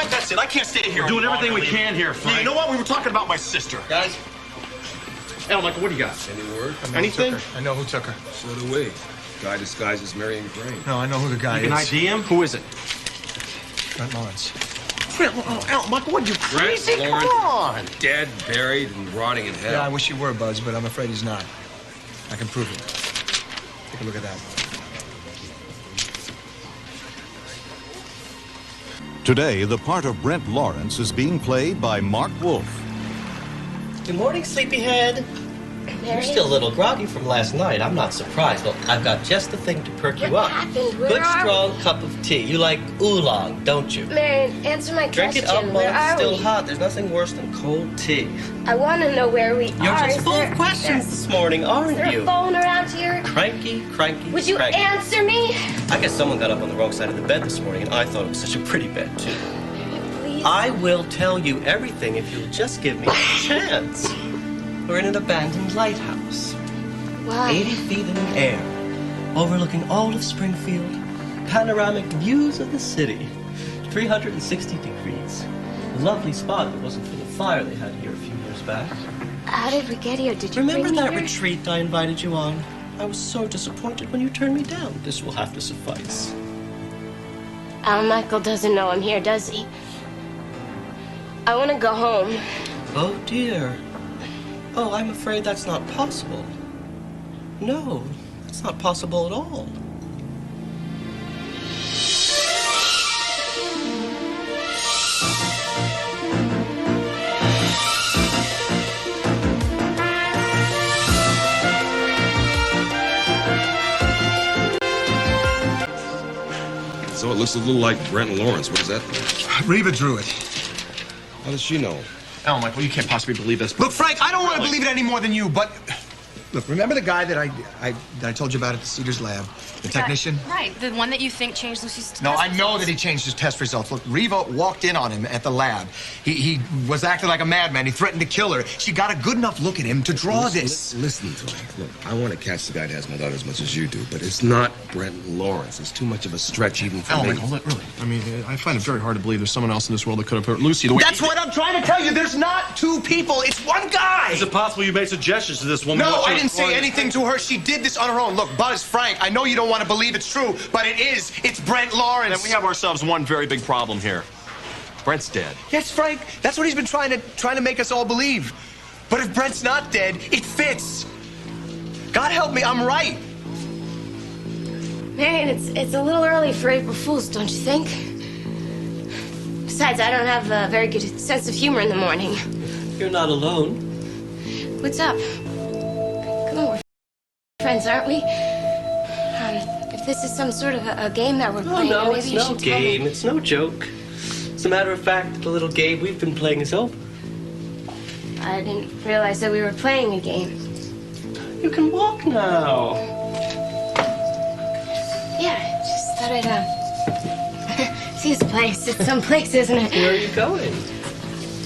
right, that's it. I can't stay here. We're doing everything we can here, Frank. Yeah, you know what? We were talking about my sister. Guys, Michael, what do you got? any word? Anything? I know who took her. So do we. Guy disguised as Marion Crane. No, I know who the guy You can is. ID him? Who is it? Trent Lawrence. Michael, what, you crazy? Come Lawrence. on. Dead, buried, and rotting in hell. Yeah, I wish he were, Buzz, but I'm afraid he's not. I can prove it. Take a look at that. Today, the part of Brent Lawrence is being played by Mark Wolf. Good morning, sleepyhead. You're still a little groggy from last night. I'm not surprised. Look, I've got just the thing to perk you What up. happened? Where Good, are strong cup of tea. You like oolong, don't you? Marion, answer my Drink question. it up while Where it's are still we? hot. There's nothing worse than cold tea. I want to know where we You're are. just Is full there- of questions this morning, Is aren't there a you? phone around here? Cranky, Would you cranky. answer me? I guess someone got up on the wrong side of the bed this morning, and I thought it was such a pretty bed, too. Please. I will tell you everything if you'll just give me a chance. We're in an abandoned lighthouse. Why? 80 feet in the air, overlooking all of Springfield, panoramic views of the city, 360 degrees. A lovely spot if it wasn't for the fire they had here a few years back. How did we get here? Did you Remember bring me that here? retreat I invited you on? I was so disappointed when you turned me down. This will have to suffice. Al Michael doesn't know I'm here, does he? I want to go home. Oh, dear. Oh, I'm afraid that's not possible. No, it's not possible at all. So it looks a little like Brent Lawrence. What does that mean? Reva drew it. How does she know? Michael, you can't possibly believe this. Look, Frank, I don't want to believe it any more than you, but... Look, remember the guy that I told you about at the Cedars lab? The technician? Right, the one that you think changed Lucy's No, test I know that he changed his test results. Look, Reva walked in on him at the lab. He was acting like a madman. He threatened to kill her. She got a good enough look at him to draw this. Listen to me. Look, I want to catch the guy that has my daughter as much as you do, but it's not Brent Lawrence. It's too much of a stretch even for me. Michael, look, really. I mean, I find it very hard to believe there's someone else in this world that could have hurt Lucy the way... That's what I'm trying to tell you. There's not two people. It's one guy. Is it possible you made suggestions to this woman? No, while she I was didn't say pouring- anything to her. She did this on her own. Look, Buzz, Frank, I know you don't want to believe it's true, but it is. It's Brent Lawrence. Then we have ourselves one very big problem here. Brent's dead. Yes, Frank. That's what he's been trying to make us all believe. But if Brent's not dead, it fits. God help me, I'm right. Marion, it's a little early for April Fools, don't you think? Besides, I don't have a very good sense of humor in the morning. You're not alone. What's up? Come on, we're friends, aren't we? If this is some sort of a game that we're Oh, playing, no, maybe it's you no should tell game. me. It's no joke. As a matter of fact, the little game we've been playing is over. I didn't realize that we were playing a game. You can walk now. Yeah, just thought I'd see this place. It's some place, isn't it? Where are you going?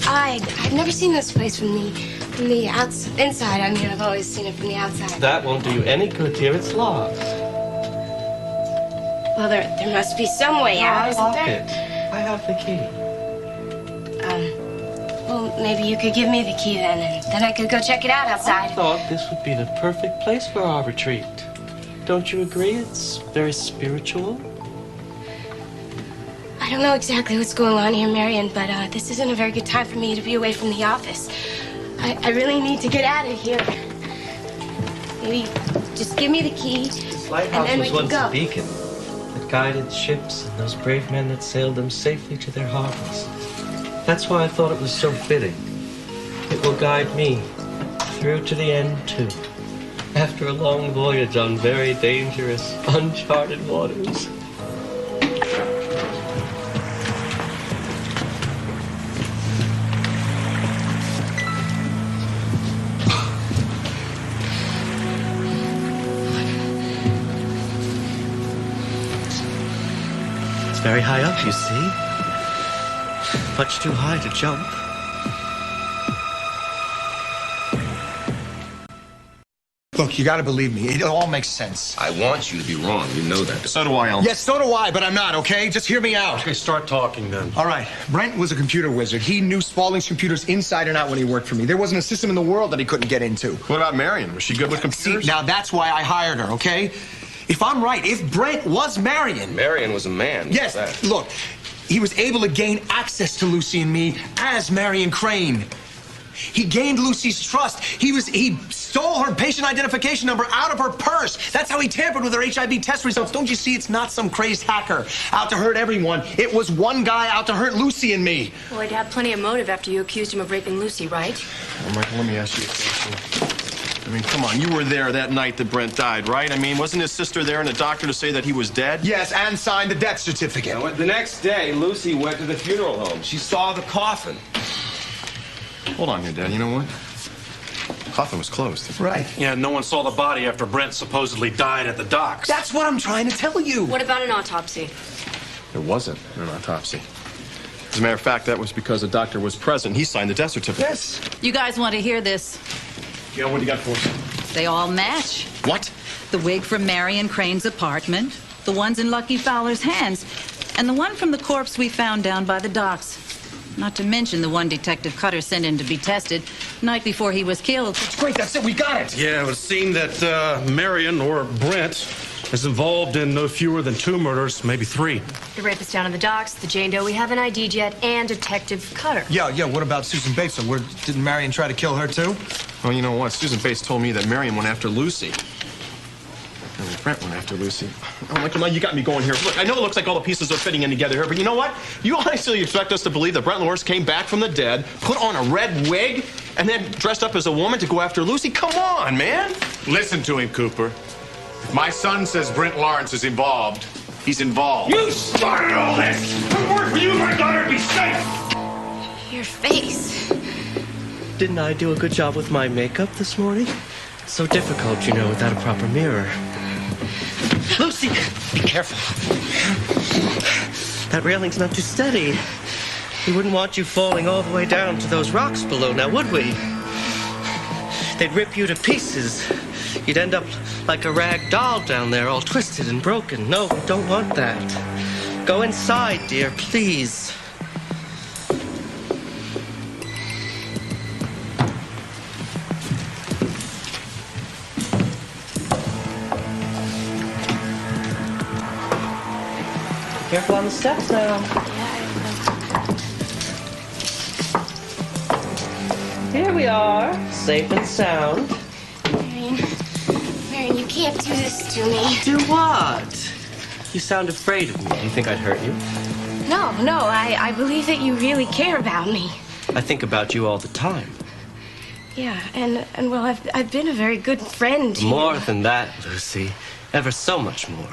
I've never seen this place from the inside. I mean, I've always seen it from the outside. That won't do you any good, dear. It's locked. Well, there must be some way out, I isn't lock there? it. I have the key. Well, maybe you could give me the key then, and then I could go check it out I outside. thought this would be the perfect place for our retreat. Don't you agree? It's very spiritual. I don't know exactly what's going on here, Marion, but this isn't a very good time for me to be away from the office. I really need to get out of here. Maybe just give me the key, This and lighthouse then was we can once go. a beacon that guided ships and those brave men that sailed them safely to their harbors. That's why I thought it was so fitting. It will guide me through to the end, too. After a long voyage on very dangerous, uncharted waters. It's very high up, you see. Much too high to jump. Look, you gotta believe me. It all makes sense. I want you to be wrong. You know that. So do I, Elm. Yes, so do I, but I'm not, okay? Just hear me out. Okay, start talking then. All right, Brent was a computer wizard. He knew Spaulding's computers inside and out when he worked for me. There wasn't a system in the world that he couldn't get into. What about Marion? Was she good with See, computers? now that's why I hired her, okay? If I'm right, if Brent was Marion... Marion was a man. Yes, That. look, he was able to gain access to Lucy and me as Marion Crane. He gained Lucy's trust. He stole her patient identification number out of her purse. That's how he tampered with her HIV test results. Don't you see? It's not some crazed hacker out to hurt everyone. It was one guy out to hurt Lucy and me. Well, he'd have plenty of motive after you accused him of raping Lucy, right? Oh, Michael, let me ask you a question. I mean, come on, you were there that night that Brent died, right? I mean, wasn't his sister there and the doctor to say that he was dead? Yes, and signed the death certificate. The next day, Lucy went to the funeral home. She saw the coffin. Hold on here, Dad. You know what? The coffin was closed. Right. Yeah, no one saw the body after Brent supposedly died at the docks. That's what I'm trying to tell you. What about an autopsy? There wasn't an autopsy. As a matter of fact, that was because the doctor was present. He signed the death certificate. Yes. You guys want to hear this? Yeah, what do you got for us? They all match. What? The wig from Marion Crane's apartment, the ones in Lucky Fowler's hands, and the one from the corpse we found down by the docks. Not to mention the one Detective Cutter sent in to be tested night before he was killed. Great, that's it. We got it. Yeah, it would seem that Marion or Brent is involved in no fewer than 2 murders, maybe 3. The rapist down in the docks, the Jane Doe we haven't ID'd yet, and Detective Cutter. Yeah, what about Susan Bates? So didn't Marion try to kill her, too? Well, you know what? Susan Bates told me that Marion went after Lucy. And Brent went after Lucy. Oh, Michael, now you got me going here. Look, I know it looks like all the pieces are fitting in together here, but you know what? You honestly expect us to believe that Brent Lawrence came back from the dead, put on a red wig, and then dressed up as a woman to go after Lucy? Come on, man. Listen to him, Cooper. If my son says Brent Lawrence is involved, he's involved. You started all this! If it weren't for you, my daughter would be safe! Your face. Didn't I do a good job with my makeup this morning? It's so difficult, you know, without a proper mirror. Lucy, be careful. That railing's not too steady. We wouldn't want you falling all the way down to those rocks below, now would we? They'd rip you to pieces. You'd end up like a rag doll down there, all twisted and broken. No, we don't want that. Go inside, dear, please. Careful on the steps now. Here we are, safe and sound. Marion, you can't do this to me. Do what? You sound afraid of me. Do you think I'd hurt you? No, I believe that you really care about me. I think about you all the time. Yeah, and well, I've been a very good friend to you. More than that, Lucy. Ever so much more.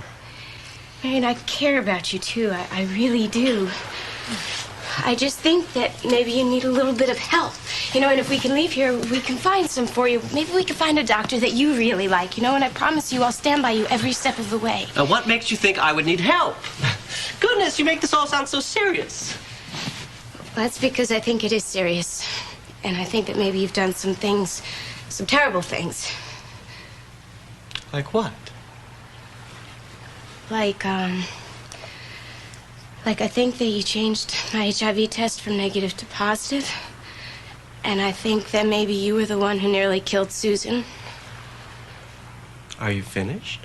Marion, I care about you, too. I really do. I just think that maybe you need a little bit of help. You know, and if we can leave here, we can find some for you. Maybe we can find a doctor that you really like, you know, and I promise you I'll stand by you every step of the way. Now, what makes you think I would need help? Goodness, you make this all sound so serious. That's because I think it is serious. And I think that maybe you've done some things, some terrible things. Like what? Like I think that you changed my HIV test from negative to positive. And I think that maybe you were the one who nearly killed Susan. Are you finished?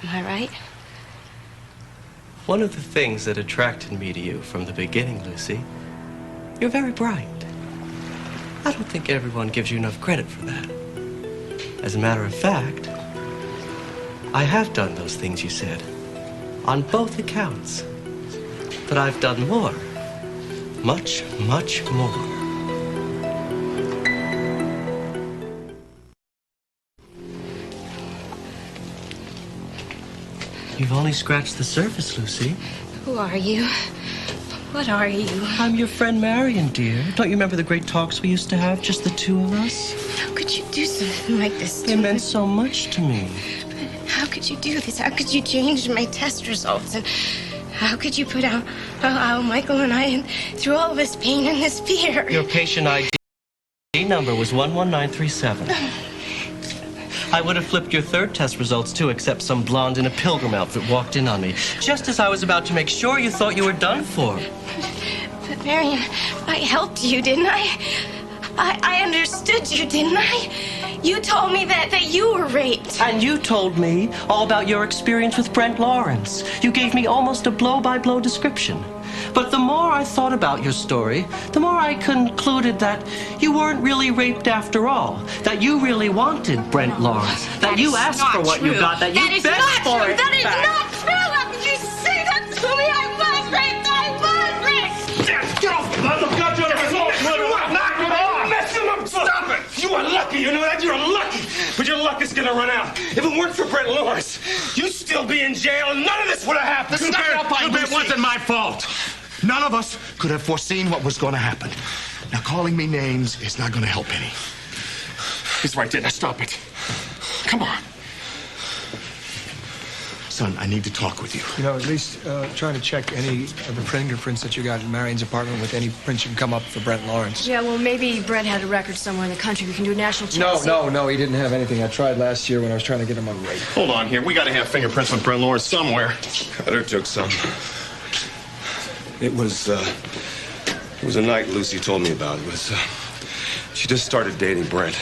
Am I right? One of the things that attracted me to you from the beginning, Lucy, you're very bright. I don't think everyone gives you enough credit for that. As a matter of fact, I have done those things you said, on both accounts. But I've done more. Much, much more. You've only scratched the surface, Lucy. Who are you? What are you? I'm your friend Marion, dear. Don't you remember the great talks we used to have, just the two of us? How could you do something like this to It me? meant so much to me. How could you do this? How could you change my test results? And how could you put out Michael and I through all of this pain and this fear? Your patient ID ID number was 11937. I would have flipped your third test results too, except some blonde in a pilgrim outfit walked in on me, just as I was about to make sure you thought you were done for. But Marion, I helped you, didn't I? I understood you, didn't I? You told me that you were raped. And you told me all about your experience with Brent Lawrence. You gave me almost a blow-by-blow description. But the more I thought about your story, the more I concluded that you weren't really raped after all. That you really wanted Brent Lawrence. That you asked for what you got. That you begged for it. That is not true! How could you say that to me? I was raped! I was raped! Get off! Look, God, you're knock it off! Mess him up! Stop it! You are lucky, you know that? You're lucky. But your luck is gonna run out. If it weren't for Brent Lawrence, you'd still be in jail and none of this would have happened. It wasn't my fault. None of us could have foreseen what was going to happen. Now, calling me names is not going to help any. He's right there. Now, stop it. Come on. Son, I need to talk with you. You know, at least trying to check any of the fingerprints that you got in Marion's apartment with any prints you can come up for Brent Lawrence. Yeah, well, maybe Brent had a record somewhere in the country. We can do a national check. No, he didn't have anything. I tried last year when I was trying to get him on rape. Hold on here. We got to have fingerprints with Brent Lawrence somewhere. Cutter took some. It was a night Lucy told me about. She just started dating Brent.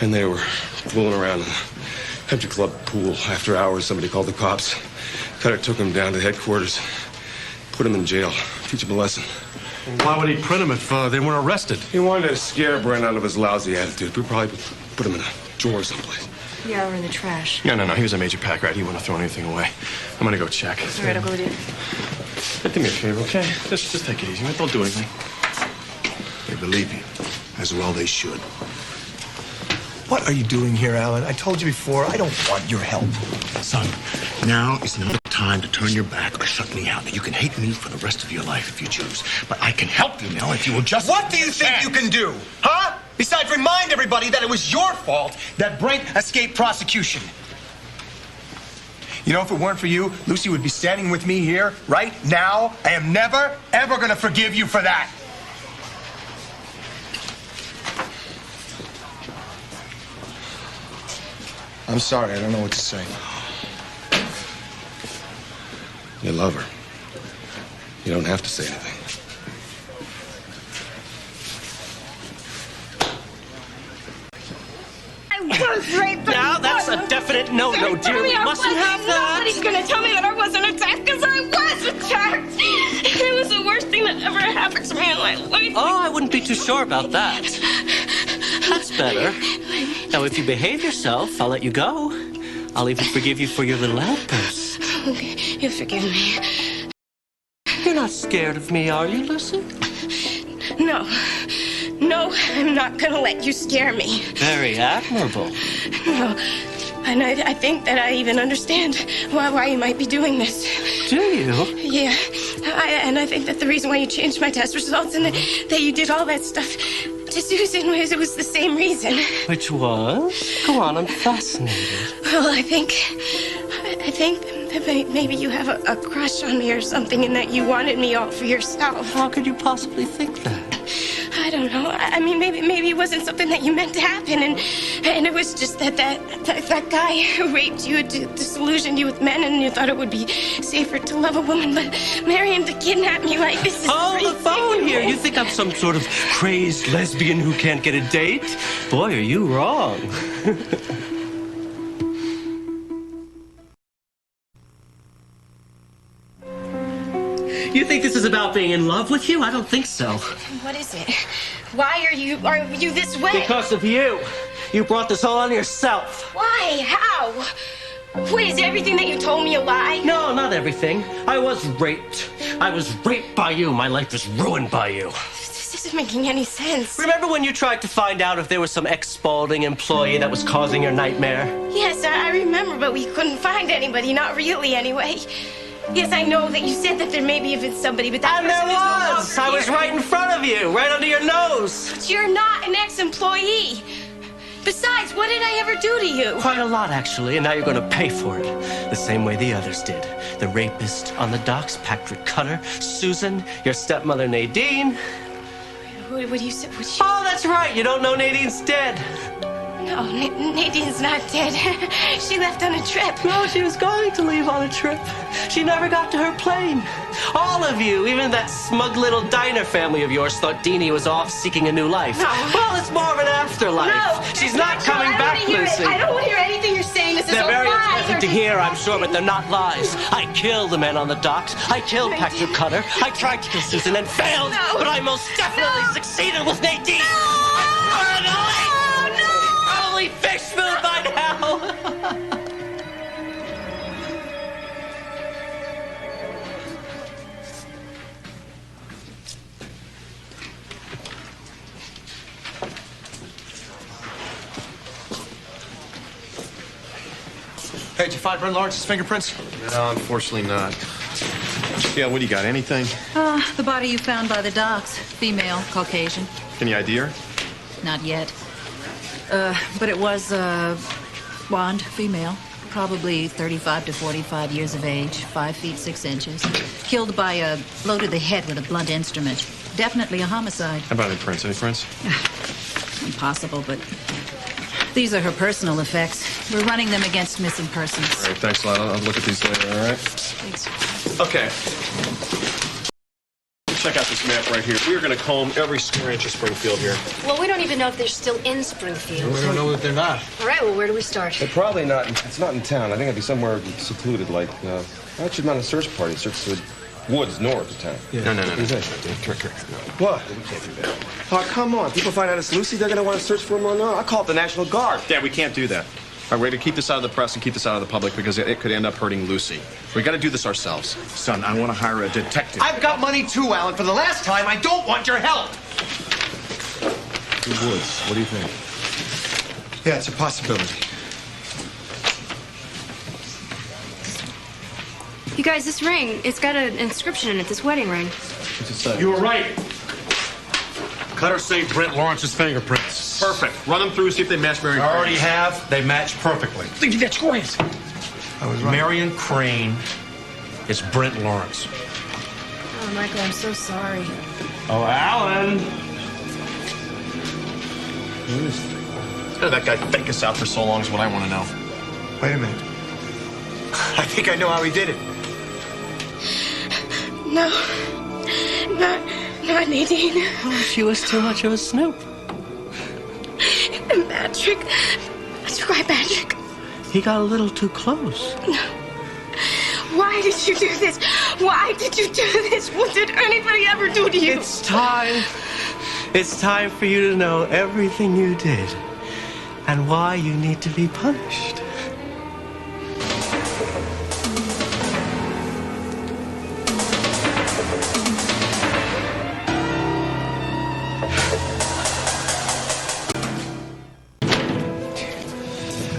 And they were fooling around in the country club pool. After hours, somebody called the cops. Cutter took him down to headquarters, put him in jail, teach him a lesson. Why would he print them if they weren't arrested? He wanted to scare Brent out of his lousy attitude. We probably put him in a drawer someplace. Yeah, or in the trash. No. He was a major pack rat. He wouldn't have thrown anything away. I'm gonna go check. All right, I'll go with you. Do me a favor, okay? Just take it easy, man. Don't do anything. They believe you, as well they should. What are you doing here, Alan? I told you before, I don't want your help. Son, now is not the time to turn your back or shut me out. You can hate me for the rest of your life if you choose, but I can help you now if you will just... What do you think you can do, huh? Besides remind everybody that it was your fault that Brent escaped prosecution. You know, if it weren't for you, Lucy would be standing with me here right now. I am never, ever gonna forgive you for that. I'm sorry, I don't know what to say. You love her. You don't have to say anything. I was raped. Now, that's a definite no-no, dear. We mustn't have that. Nobody's gonna tell me that I wasn't attacked because I was attacked. It was the worst thing that ever happened to me in my life. Oh, I wouldn't be too sure about that. That's better. Now, if you behave yourself, I'll let you go. I'll even forgive you for your little outburst. Okay, you forgive me. You're not scared of me, are you, Lucy? No, I'm not gonna let you scare me. Very admirable. No, and I think that I even understand why you might be doing this. Do you? Yeah, and I think that the reason why you changed my test results and that you did all that stuff to Susan was the same reason. Which was? Go on, I'm fascinated. Well, I think that maybe you have a crush on me or something and that you wanted me all for yourself. How could you possibly think that? I don't know. I mean, maybe it wasn't something that you meant to happen, and it was just that guy who raped you disillusioned you with men, and you thought it would be safer to love a woman. But Marion to kidnap me like this is Hold the phone here. You think I'm some sort of crazed lesbian who can't get a date? Boy, are you wrong. You think this is about being in love with you? I don't think so. What is it? Why are you this way? Because of you. You brought this all on yourself. Why? How? What, is everything that you told me a lie? No, not everything. I was raped. I was raped by you. My life was ruined by you. This isn't making any sense. Remember when you tried to find out if there was some ex-Spaulding employee that was causing your nightmare? Yes, I remember, but we couldn't find anybody. Not really, anyway. Yes, I know that you said that there maybe have been somebody, but that and there was! is no I was right in front of you, right under your nose. But you're not an ex-employee. Besides, what did I ever do to you? Quite a lot, actually, and now you're going to pay for it. The same way the others did. The rapist on the docks, Patrick Cutter, Susan, your stepmother Nadine. What do you say? Oh, that's right. You don't know Nadine's dead. No, Nadine's not dead. She left on a trip. No, she was going to leave on a trip. She never got to her plane. All of you, even that smug little diner family of yours, thought Deanie was off seeking a new life. No. Well, it's more of an afterlife. No, She's not coming back, Lucy. I don't want to hear anything you're saying. This is They're all very lies. unpleasant to hear, I'm sure, but they're not lies. I killed the men on the docks. I killed Patrick Cutter. I tried to kill Susan and failed, but I most definitely succeeded with Nadine. Holy fish food by now! Hey, did you find Brent Lawrence's fingerprints? No, unfortunately not. Yeah, what do you got? Anything? The body you found by the docks. Female, Caucasian. Any idea? Not yet. But it was, blonde, female. Probably 35 to 45 years of age, 5 feet 6 inches. Killed by a blow to the head with a blunt instrument. Definitely a homicide. How about any prints? Any prints? Impossible, but these are her personal effects. We're running them against missing persons. All right, thanks a lot. I'll look at these later, all right? Thanks. Okay. Check out this map right here. We're going to comb every square inch of Springfield here. Well, we don't even know if they're still in Springfield. We don't know that they're not. All right, well, where do we start? They're probably not. It's not in town. I think it'd be somewhere secluded, like. Why don't you mount a search party? Search the woods north of town. No. What? We can't do that. Oh, come on. People find out it's Lucy, they're going to want to search for him or not. I call it the National Guard. Dad, we can't do that. All right, we're going to keep this out of the press and keep this out of the public because it could end up hurting Lucy. We got to do this ourselves. Son, I want to hire a detective. I've got money too, Alan. For the last time, I don't want your help. The woods. What do you think? Yeah, it's a possibility. You guys, this ring, it's got an inscription in it, this wedding ring. What's it say? You were right. Cutter saved Brent Lawrence's fingerprints. Perfect. Run them through, see if they match Marion I Crane. already have. They match perfectly. That's great. I was right. Marion Crane is Brent Lawrence. Oh, Michael, I'm so sorry. Oh, Alan! How did that guy fake us out for so long is what I want to know. Wait a minute. I think I know how he did it. No. Not Nadine. Oh, she was too much of a snoop. And Patrick. That's right, Patrick. He got a little too close. Why did you do this? Why did you do this? What did anybody ever do to you? It's time. It's time for you to know everything you did and why you need to be punished.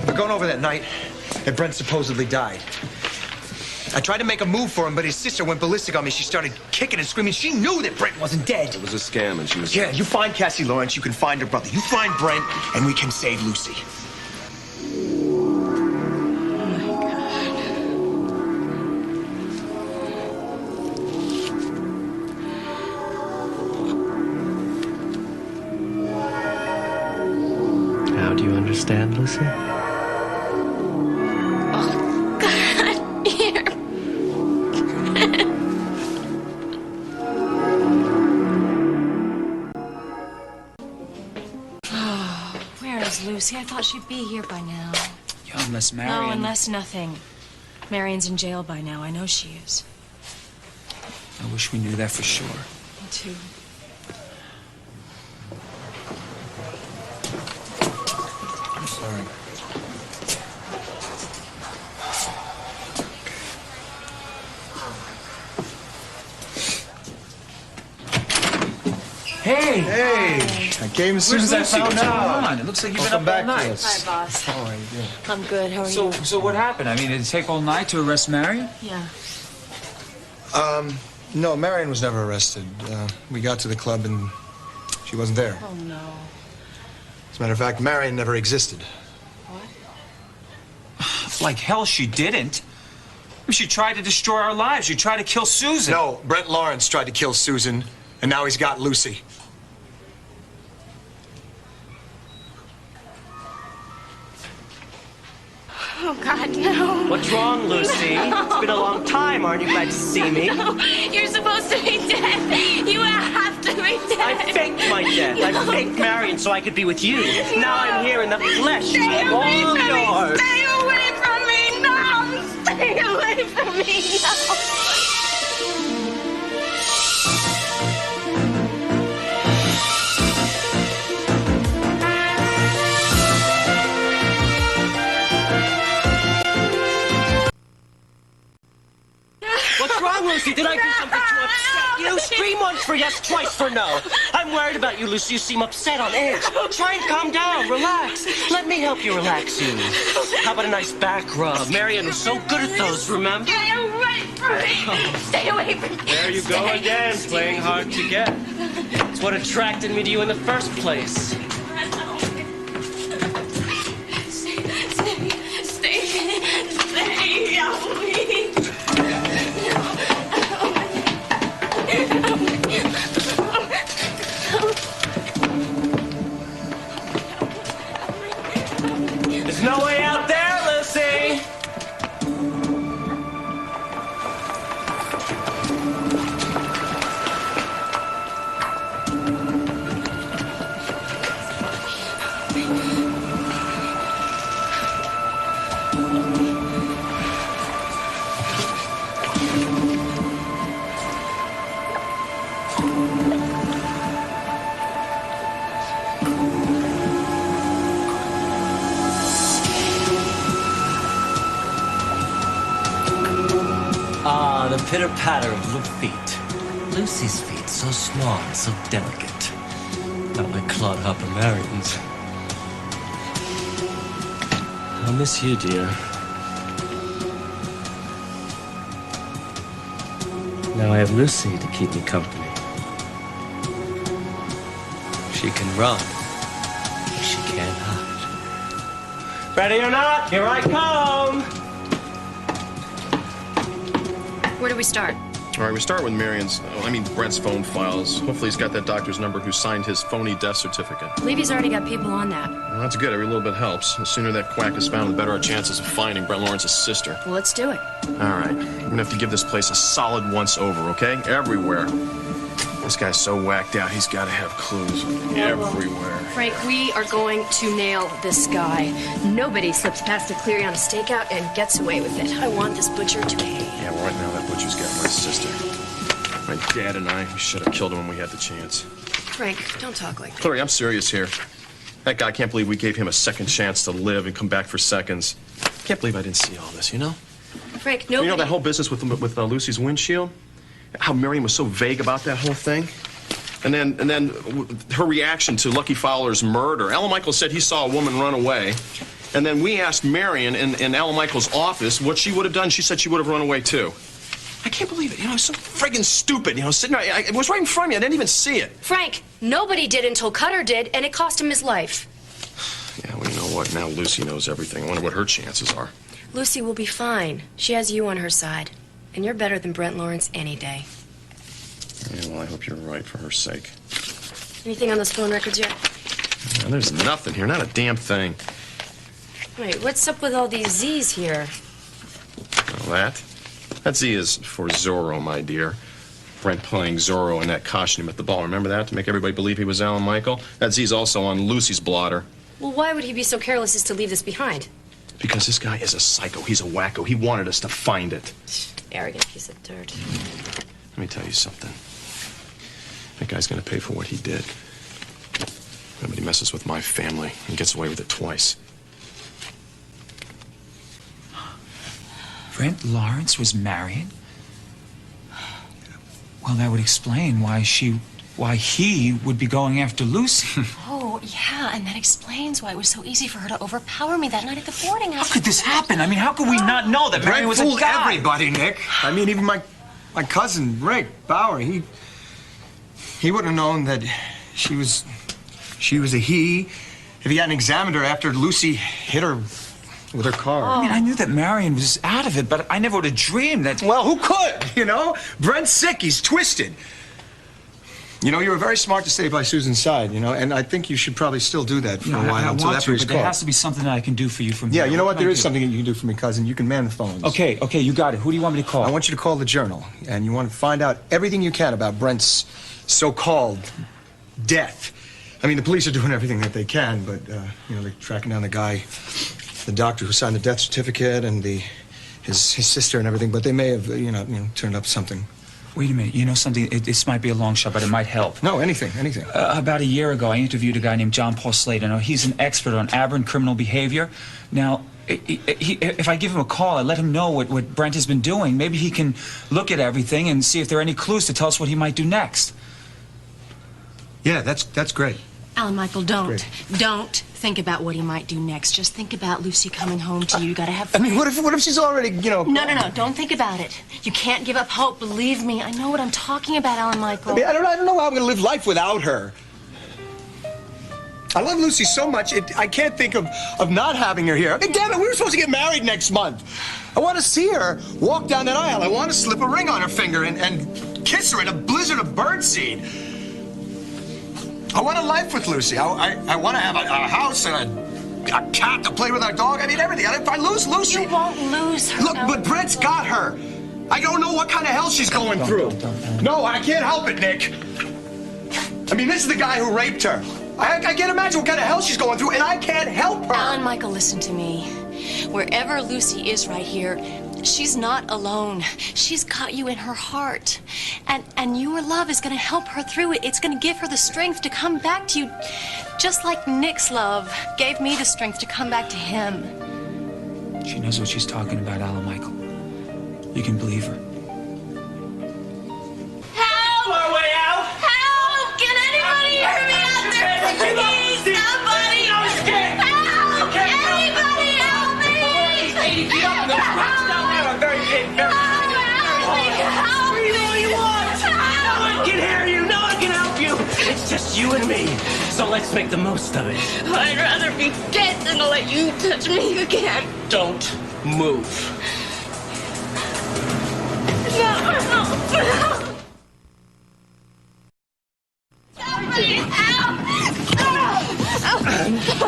We're going over that night that Brent supposedly died. I tried to make a move for him, but his sister went ballistic on me. She started kicking and screaming. She knew that Brent wasn't dead. It was a scam, and she was. Yeah, you find Cassie Lawrence, you can find her brother. You find Brent, and we can save Lucy. Now do you understand, Lucy? Oh, God. Here. Oh, where is Lucy? I thought she'd be here by now. Yeah, unless Marion... No, unless nothing. Marion's in jail by now. I know she is. I wish we knew that for sure. Me too. I'm sorry. Hey! Hey! I came as soon Where's as I Lucy? found What's going out. on? It looks like you've been Welcome up all back to night. us. Hi, boss. How are you doing? I'm good. How are you? So what happened? I mean, did it take all night to arrest Marion? Yeah. No, Marion was never arrested. We got to the club and she wasn't there. Oh, no. As a matter of fact, Marion never existed. Like hell she didn't. I mean, she tried to destroy our lives. She tried to kill Susan. No, Brent Lawrence tried to kill Susan, and now he's got Lucy. Oh, God, no. What's wrong, Lucy? It's been a long time. Aren't you glad to see me? No, you're supposed to be dead. You have to be dead. I faked my death. I faked Marion so I could be with you. Now I'm here in the flesh. I'm all yours. Stay away from me. No. Stay away from me. No. What's wrong, Lucy? Did I do something to upset you? Scream once for yes, twice for no. I'm worried about you, Lucy. You seem upset, on edge. Try and calm down. Relax. Let me help you relax, you. How about a nice back rub? Marion was so good at those, remember? Stay away from me. Stay away from me. There you go again, playing hard to get. It's what attracted me to you in the first place. Stay away. There's no way out there, Lucy! Ah, the pitter-patter of little feet. Lucy's feet, so small and so delicate. Not like Claude Hopper Marion's. I'll miss you, dear. Now I have Lucy to keep me company. She can run, but she can't hide. Ready or not, here I come! Where do we start? All right, we start with Brent's phone files. Hopefully he's got that doctor's number who signed his phony death certificate. I believe he's already got people on that. Well, that's good. Every little bit helps. The sooner that quack is found, the better our chances of finding Brent Lawrence's sister. Well, let's do it. All right. We're gonna have to give this place a solid once-over, okay? Everywhere. This guy's so whacked out, he's got to have clues everywhere. Frank, we are going to nail this guy. Nobody slips past a clearing on a stakeout and gets away with it. I want this butcher to pay. Yeah, well, right now that butcher's got my sister. My dad and I should have killed him when we had the chance. Frank, don't talk like that. Clary, I'm serious here. That guy, I can't believe we gave him a second chance to live and come back for seconds. Can't believe I didn't see all this, you know? Frank, nobody... You know that whole business with Lucy's windshield? How Marion was so vague about that whole thing? And then her reaction to Lucky Fowler's murder. Alan Michaels said he saw a woman run away. And then we asked Marion in Alan Michaels' office what she would have done. She said she would have run away, too. I can't believe it. You know, it's so friggin' stupid. You know, sitting there, it was right in front of me. I didn't even see it. Frank, nobody did until Cutter did, and it cost him his life. Yeah, well, you know what? Now Lucy knows everything. I wonder what her chances are. Lucy will be fine. She has you on her side. And you're better than Brent Lawrence any day. Yeah, well, I hope you're right for her sake. Anything on those phone records yet? No, there's nothing here. Not a damn thing. Wait, what's up with all these Z's here? Well, that Z is for Zorro, my dear. Brent playing Zorro in that costume at the ball. Remember that? To make everybody believe he was Alan Michael? That Z's also on Lucy's blotter. Well, why would he be so careless as to leave this behind? Because this guy is a psycho. He's a wacko. He wanted us to find it. Arrogant piece of dirt. Let me tell you something. That guy's gonna pay for what he did. Nobody messes with my family and gets away with it twice. Brent Lawrence was married? Well, that would explain why he would be going after Lucy. Oh, yeah, and that explains why it was so easy for her to overpower me that night at the boarding house. How could this happen? I mean, how could we not know that Marion was a fooled guy? everybody, Nick. I mean, even my cousin, Rick Bauer, he wouldn't have known that she was a he if he hadn't examined her after Lucy hit her with her car. I mean, I knew that Marion was out of it, but I never would have dreamed that... Well, who could, you know? Brent's sick, he's twisted. You know, you were very smart to stay by Susan's side, you know, and I think you should probably still do that for a while I until want after to, his but call. there has to be something that I can do for you from Yeah, here. you know what? There Thank is you. something that you can do for me, cousin. You can man the phones. Okay, you got it. Who do you want me to call? I want you to call the Journal, and you want to find out everything you can about Brent's so-called death. I mean, the police are doing everything that they can, but, you know, they're tracking down the guy, the doctor who signed the death certificate, and his sister and everything, but they may have, you know, turned up something. Wait a minute. You know something? This might be a long shot, but it might help. No, anything. About a year ago, I interviewed a guy named John Paul Slater. Now, he's an expert on aberrant criminal behavior. Now, if I give him a call, I let him know what Brent has been doing, maybe he can look at everything and see if there are any clues to tell us what he might do next. Yeah, that's great. Alan Michael, don't think about what he might do next. Just think about Lucy coming home to you. You gotta have. I mean, what if she's already, you know? No. Don't think about it. You can't give up hope. Believe me, I know what I'm talking about, Alan Michael. I mean, I don't know how I'm gonna live life without her. I love Lucy so much, I can't think of not having her here. I mean, damn it, we were supposed to get married next month. I want to see her walk down that aisle. I want to slip a ring on her finger and kiss her in a blizzard of birdseed. I want a life with Lucy. I want to have a house and a cat to play with our dog. I mean, everything. If I lose Lucy... You won't lose her. Look, but Brent's got her. I don't know what kind of hell she's going through. No, I can't help it, Nick. I mean, this is the guy who raped her. I can't imagine what kind of hell she's going through, and I can't help her. Alan Michael, listen to me. Wherever Lucy is right here, she's not alone. She's got you in her heart. And your love is going to help her through it. It's going to give her the strength to come back to you, just like Nick's love gave me the strength to come back to him. She knows what she's talking about, Alan Michael. You can believe her. Help! Our way out! Help! Can anybody hear me out there? Please, somebody! Help! Anybody help me! Down there, I'm very big, very No one can hear you. No one can help you. It's just you and me. So let's make the most of it. I'd rather be dead than to let you touch me again. Don't move. Somebody help!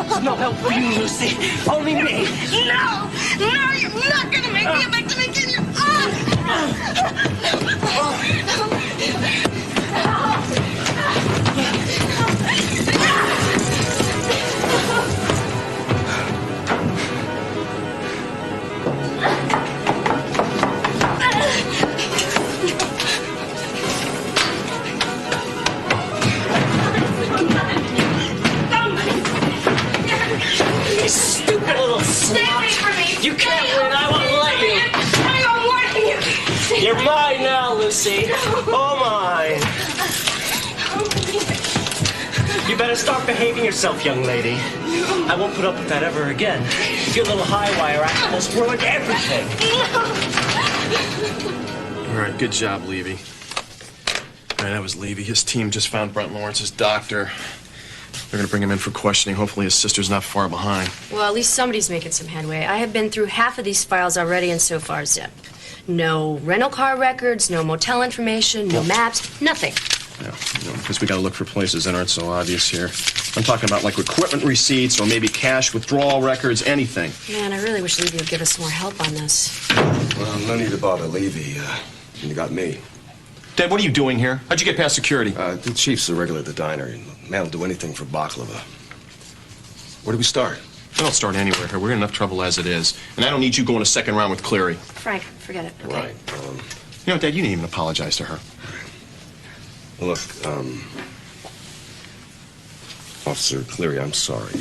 There's no help for you, Lucy. Only me. No! No, you're not gonna make me a victim again! You stupid little Stay slut. away from me! You can't win. I won't let you. I'm warning you! You're mine now, Lucy. Oh, mine. You better start behaving yourself, young lady. I won't put up with that ever again. Your little high wire act almost ruined everything. All right, good job, Levy. All right, that was Levy. His team just found Brent Lawrence's doctor. They're gonna bring him in for questioning. Hopefully his sister's not far behind. Well, at least somebody's making some headway. I have been through half of these files already, and so far, zip. No rental car records, no motel information, no maps, nothing. Yeah, because we gotta look for places that aren't so obvious here. I'm talking about like equipment receipts or maybe cash withdrawal records, anything. Man, I really wish Levy would give us some more help on this. Well, no need to bother Levy. You got me. Dad, what are you doing here? How'd you get past security? The chief's a regular at the diner. Man will do anything for baklava. Where do we start? We don't start anywhere here. We're in enough trouble as it is. And I don't need you going a second round with Cleary. Frank, forget it. Okay. Right. You know, Dad, you didn't even apologize to her. Look, Officer Cleary, I'm sorry.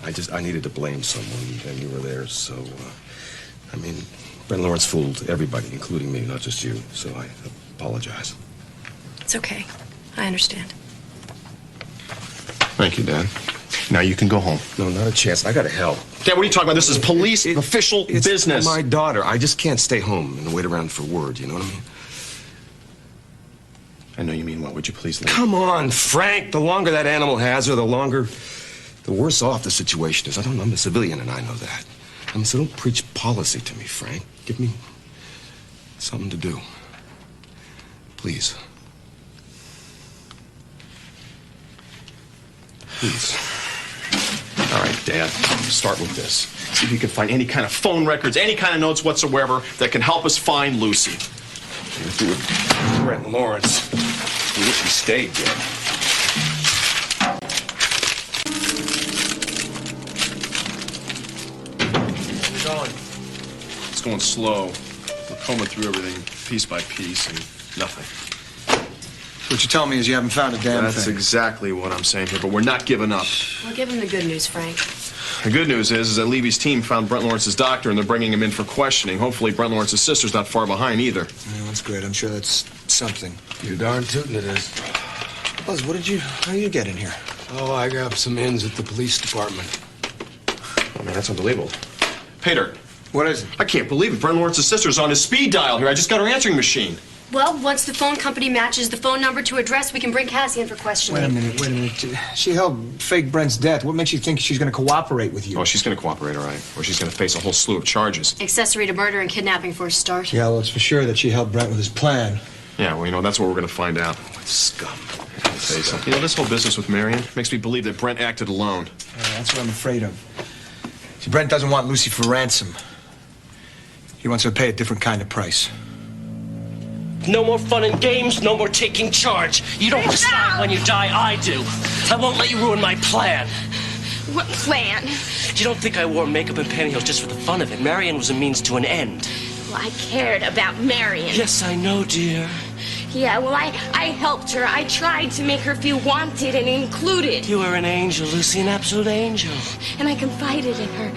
I needed to blame someone, and you were there, so, I mean, Brent Lawrence fooled everybody, including me, not just you, so I apologize. It's okay. I understand. Thank you, Dad. Now you can go home. No, not a chance. I gotta help. Dad, what are you talking about? This is police official It's business. my daughter. I just can't stay home and wait around for word, you know what I mean? I know you mean what. Would you please leave? Come on, Frank. The longer that animal has her, the worse off the situation is. I'm a civilian, and I know that. I mean, so don't preach policy to me, Frank. Give me something to do. Please. Please. All right, Dad, start with this. See if you can find any kind of phone records, any kind of notes whatsoever that can help us find Lucy. If it were Brent Lawrence, we wish he stayed dead. It's going slow. We're combing through everything piece by piece and nothing. What you tell me is you haven't found a damn That's thing. exactly what I'm saying here, but we're not giving up. Well, give him the good news, Frank. The good news is that Levy's team found Brent Lawrence's doctor, and they're bringing him in for questioning. Hopefully, Brent Lawrence's sister's not far behind either. Yeah, that's great. I'm sure that's something. You're darn tootin' it is. Buzz, how did you get in here? Oh, I got some ins at the police department. Oh, man, that's unbelievable. Peter. What is it? I can't believe it. Brent Lawrence's sister's on his speed dial here. I just got her answering machine. Well, once the phone company matches the phone number to address, we can bring Cassie in for questioning. Wait a minute. She helped fake Brent's death. What makes you think she's going to cooperate with you? Oh, she's going to cooperate, all right. Or she's going to face a whole slew of charges. Accessory to murder and kidnapping for a start. Yeah, well, it's for sure that she helped Brent with his plan. Yeah, well, that's what we're going to find out. Scum. I'll tell you something. This whole business with Marion makes me believe that Brent acted alone. Yeah, that's what I'm afraid of. See, Brent doesn't want Lucy for ransom. He wants her to pay a different kind of price. No more fun and games, no more taking charge. You don't decide when you die, I do. I won't let you ruin my plan. What plan? You don't think I wore makeup and pantyhose just for the fun of it. Marion was a means to an end. Well, I cared about Marion. Yes, I know, dear. Yeah, well, I helped her. I tried to make her feel wanted and included. You are an angel, Lucy, an absolute angel. And I confided in her.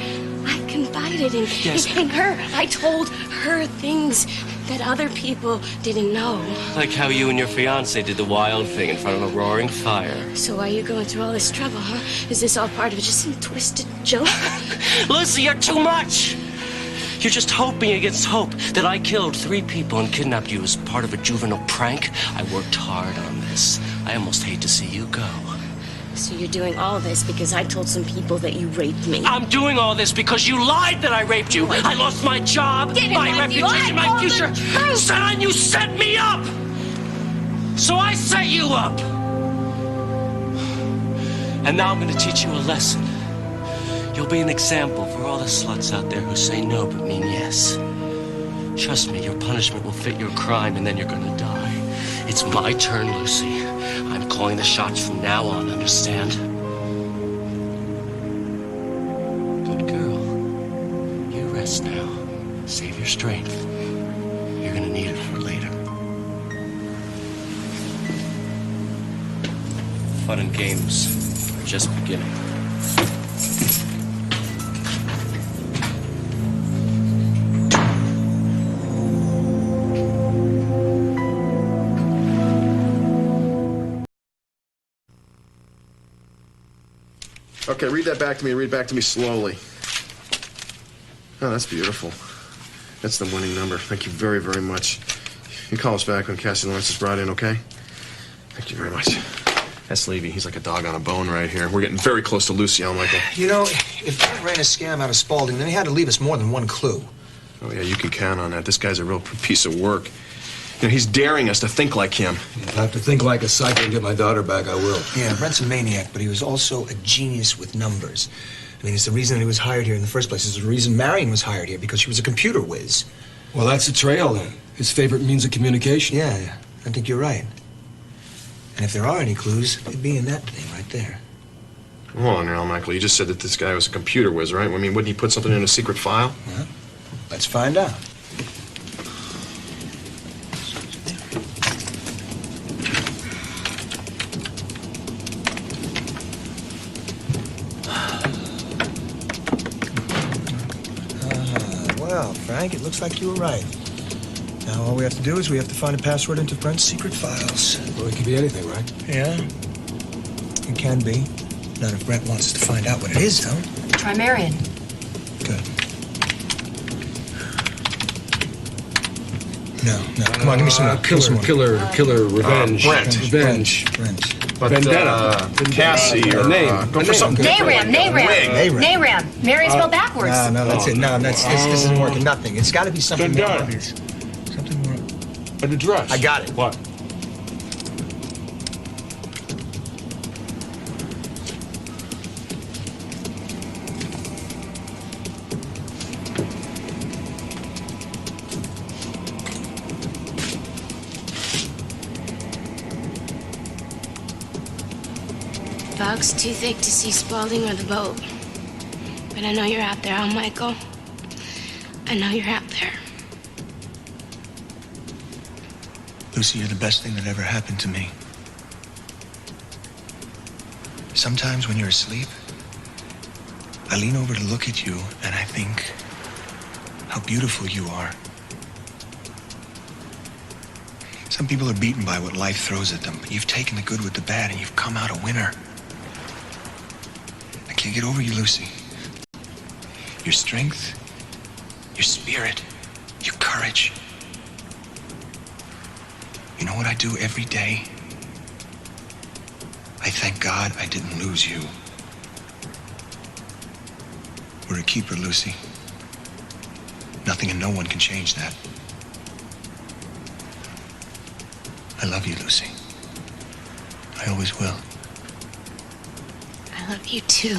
I confided in her. I told her things that other people didn't know. Like how you and your fiancé did the wild thing in front of a roaring fire. So why are you going through all this trouble, huh? Is this all part of just some twisted joke? Lucy, you're too much! You're just hoping against hope that I killed 3 people and kidnapped you as part of a juvenile prank. I worked hard on this. I almost hate to see you go. So you're doing all this because I told some people that you raped me. I'm doing all this because you lied that I raped you. I lost my job, my reputation, my future. Son, you set me up! So I set you up! And now I'm gonna teach you a lesson. You'll be an example for all the sluts out there who say no but mean yes. Trust me, your punishment will fit your crime and then you're gonna die. It's my turn, Lucy. I'm calling the shots from now on, understand? Good girl. You rest now. Save your strength. You're gonna need it for later. Fun and games are just beginning. Okay, read that back to me. Read it back to me slowly. Oh, that's beautiful. That's the winning number. Thank you very, very much. You call us back when Cassie Lawrence is brought in, okay? Thank you very much. That's Levy. He's like a dog on a bone right here. We're getting very close to Lucy, Michael. You know, if Brent ran a scam out of Spaulding, then he had to leave us more than one clue. Oh, yeah, you can count on that. This guy's a real piece of work. You know, he's daring us to think like him. If I have to think like a psycho and get my daughter back, I will. Yeah, Brent's a maniac, but he was also a genius with numbers. I mean, it's the reason that he was hired here in the first place. It's the reason Marion was hired here, because she was a computer whiz. Well, that's a trail, then. His favorite means of communication. Yeah, I think you're right. And if there are any clues, they'd be in that thing right there. Hold on now, Michael. You just said that this guy was a computer whiz, right? I mean, wouldn't he put something in a secret file? Well, let's find out. Well, Frank, it looks like you were right. Now all we have to do is we have to find a password into Brent's secret files. Well, it could be anything, right? Yeah. It can be. Not if Brent wants us to find out what it is, though. Try Marion. Good. No. Come on, give me some more. Killer, revenge. Brent. Revenge. Brent. But, Vendetta. Cassie or... go for something different. Nayram. Marion spelled backwards. No, that's it. No, this isn't working. Nothing. It's got to be something more Vendetta. obvious. Something more... An address. I got it. What? fog's too thick to see Spaulding or the boat. But I know you're out there, oh, Michael. I know you're out there. Lucy, you're the best thing that ever happened to me. Sometimes when you're asleep, I lean over to look at you and I think how beautiful you are. Some people are beaten by what life throws at them, but you've taken the good with the bad and you've come out a winner. I can't get over you, Lucy. Your strength, your spirit, your courage. You know what I do every day? I thank God I didn't lose you. We're a keeper, Lucy. Nothing and no one can change that. I love you, Lucy. I always will. I love you too.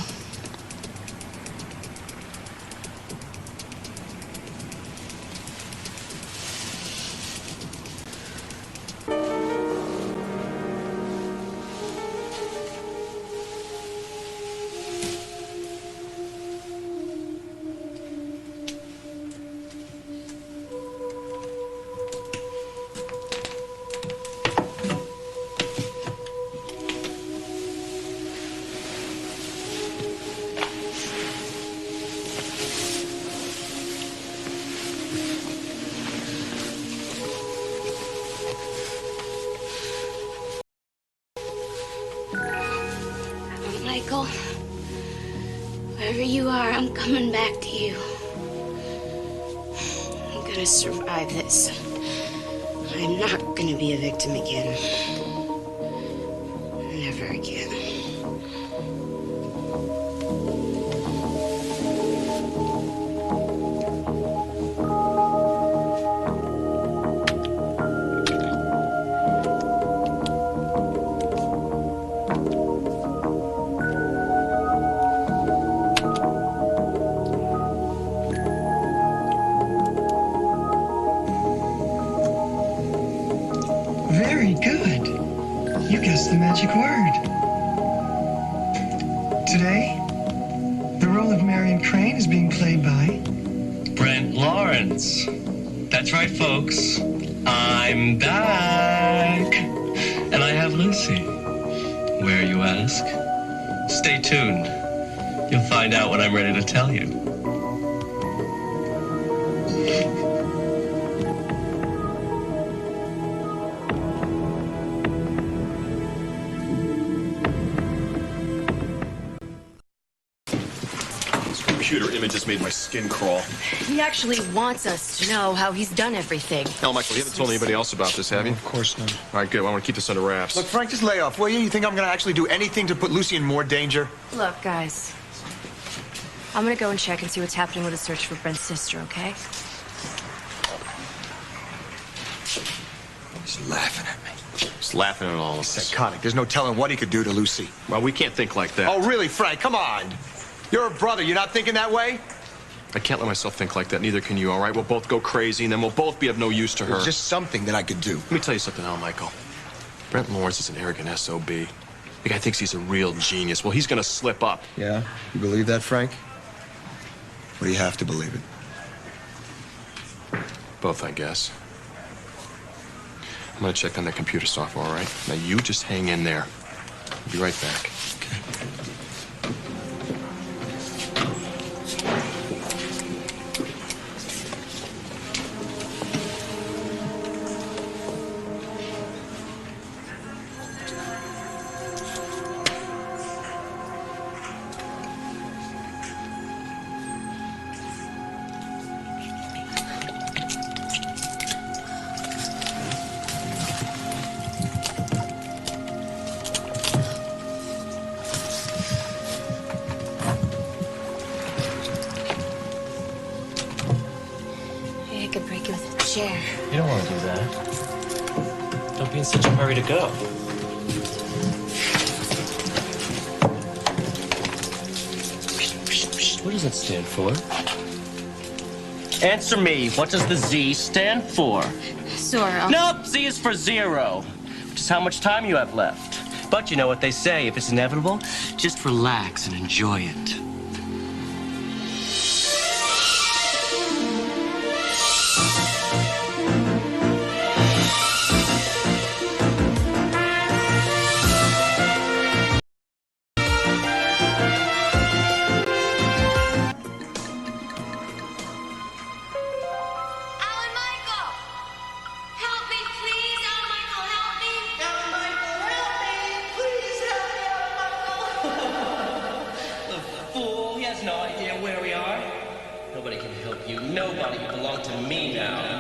Michael, wherever you are, I'm coming back to you. I'm gonna survive this. I'm not gonna be a victim again. Never again. Very good. You guessed the magic word. Today, the role of Marion Crane is being played by Brent Lawrence. That's right, folks. I'm back. And I have Lucy. Where, you ask? Stay tuned. You'll find out when I'm ready to tell you. Computer images made my skin crawl. He actually wants us to know how he's done everything. Hell, Michael, you haven't told anybody else about this, have you? Of course not. All right, good. I want to keep this under wraps. Look, Frank, just lay off, will you? You think I'm gonna actually do anything to put Lucy in more danger? Look, guys. I'm gonna go and check and see what's happening with the search for Brent's sister, okay? He's laughing at me. He's laughing at all of us. Psychotic. There's no telling what he could do to Lucy. Well, we can't think like that. Oh, really, Frank? Come on. You're a brother. You're not thinking that way? I can't let myself think like that. Neither can you, all right? We'll both go crazy, and then we'll both be of no use to her. There's just something that I could do. Let me tell you something now, Michael. Brent Lawrence is an arrogant SOB. The guy thinks he's a real genius. Well, he's gonna slip up. Yeah? You believe that, Frank? Or do you have to believe it? Both, I guess. I'm gonna check on that computer software, all right? Now, you just hang in there. I'll be right back. Maybe I could break it with a chair. You don't want to do that. Don't be in such a hurry to go. What does that stand for? Answer me. What does the Z stand for? Sora. Nope, Z is for zero, which is how much time you have left. But you know what they say, if it's inevitable, just relax and enjoy it. Fool, he has no idea where we are. Nobody can help you. Nobody. You belong to me now.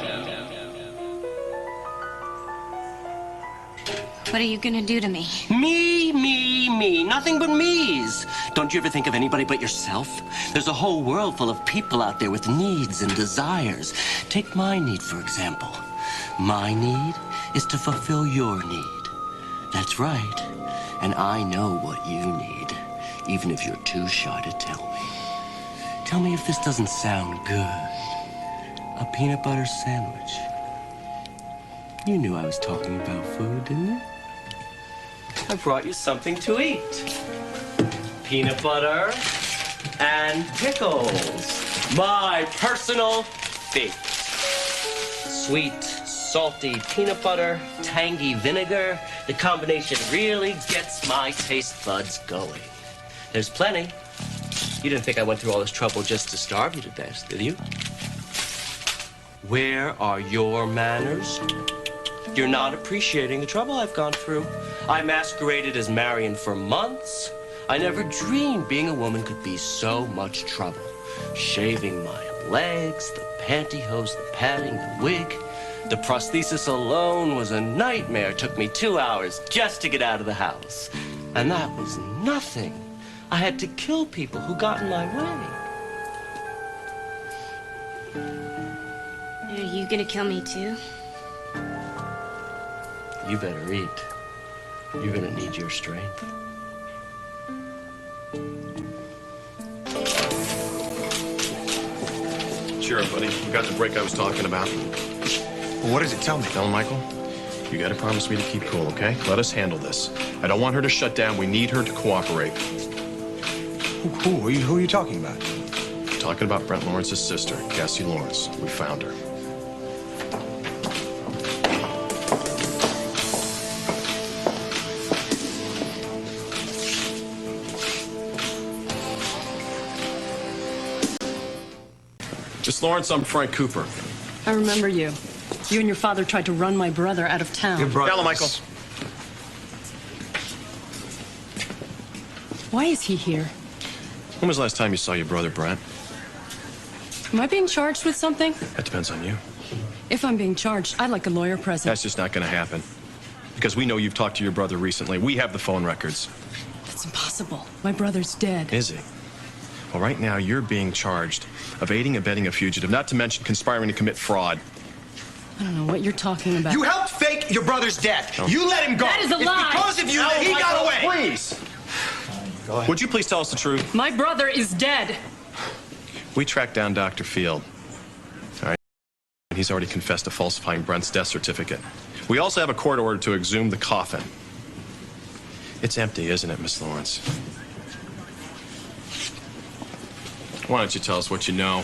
What are you gonna do to me? Me. Nothing but me's. Don't you ever think of anybody but yourself? There's a whole world full of people out there with needs and desires. Take my need, for example. My need is to fulfill your need. That's right. And I know what you need, even if you're too shy to tell me. Tell me if this doesn't sound good. A peanut butter sandwich. You knew I was talking about food, didn't you? I brought you something to eat. Peanut butter and pickles. My personal favorite. Sweet, salty peanut butter, tangy vinegar. The combination really gets my taste buds going. There's plenty. You didn't think I went through all this trouble just to starve you to death, did you? Where are your manners? You're not appreciating the trouble I've gone through. I masqueraded as Marion for months. I never dreamed being a woman could be so much trouble. Shaving my legs, the pantyhose, the padding, the wig. The prosthesis alone was a nightmare. It took me 2 hours just to get out of the house. And that was nothing. I had to kill people who got in my way. Are you gonna kill me too? You better eat. You're gonna need your strength. Sure, buddy. You got the break I was talking about. Well, what does it tell me? Tell him, Michael, you gotta promise me to keep cool, okay? Let us handle this. I don't want her to shut down. We need her to cooperate. Who are you talking about? Talking about Brent Lawrence's sister, Cassie Lawrence. We found her. Miss Lawrence, I'm Frank Cooper. I remember you. You and your father tried to run my brother out of town. Tell him, Michael. Why is he here? When was the last time you saw your brother, Brent? Am I being charged with something? That depends on you. If I'm being charged, I'd like a lawyer present. That's just not going to happen. Because we know you've talked to your brother recently. We have the phone records. That's impossible. My brother's dead. Is he? Well, right now, you're being charged of aiding and abetting a fugitive, not to mention conspiring to commit fraud. I don't know what you're talking about. You helped fake your brother's death. Oh. You let him go. That is a it's lie. because of you No, that he Michael, got away. Please. Go ahead. Would you please tell us the truth? My brother is dead. We tracked down Dr. Field. All right. And he's already confessed to falsifying Brent's death certificate. We also have a court order to exhume the coffin. It's empty, isn't it, Miss Lawrence? Why don't you tell us what you know?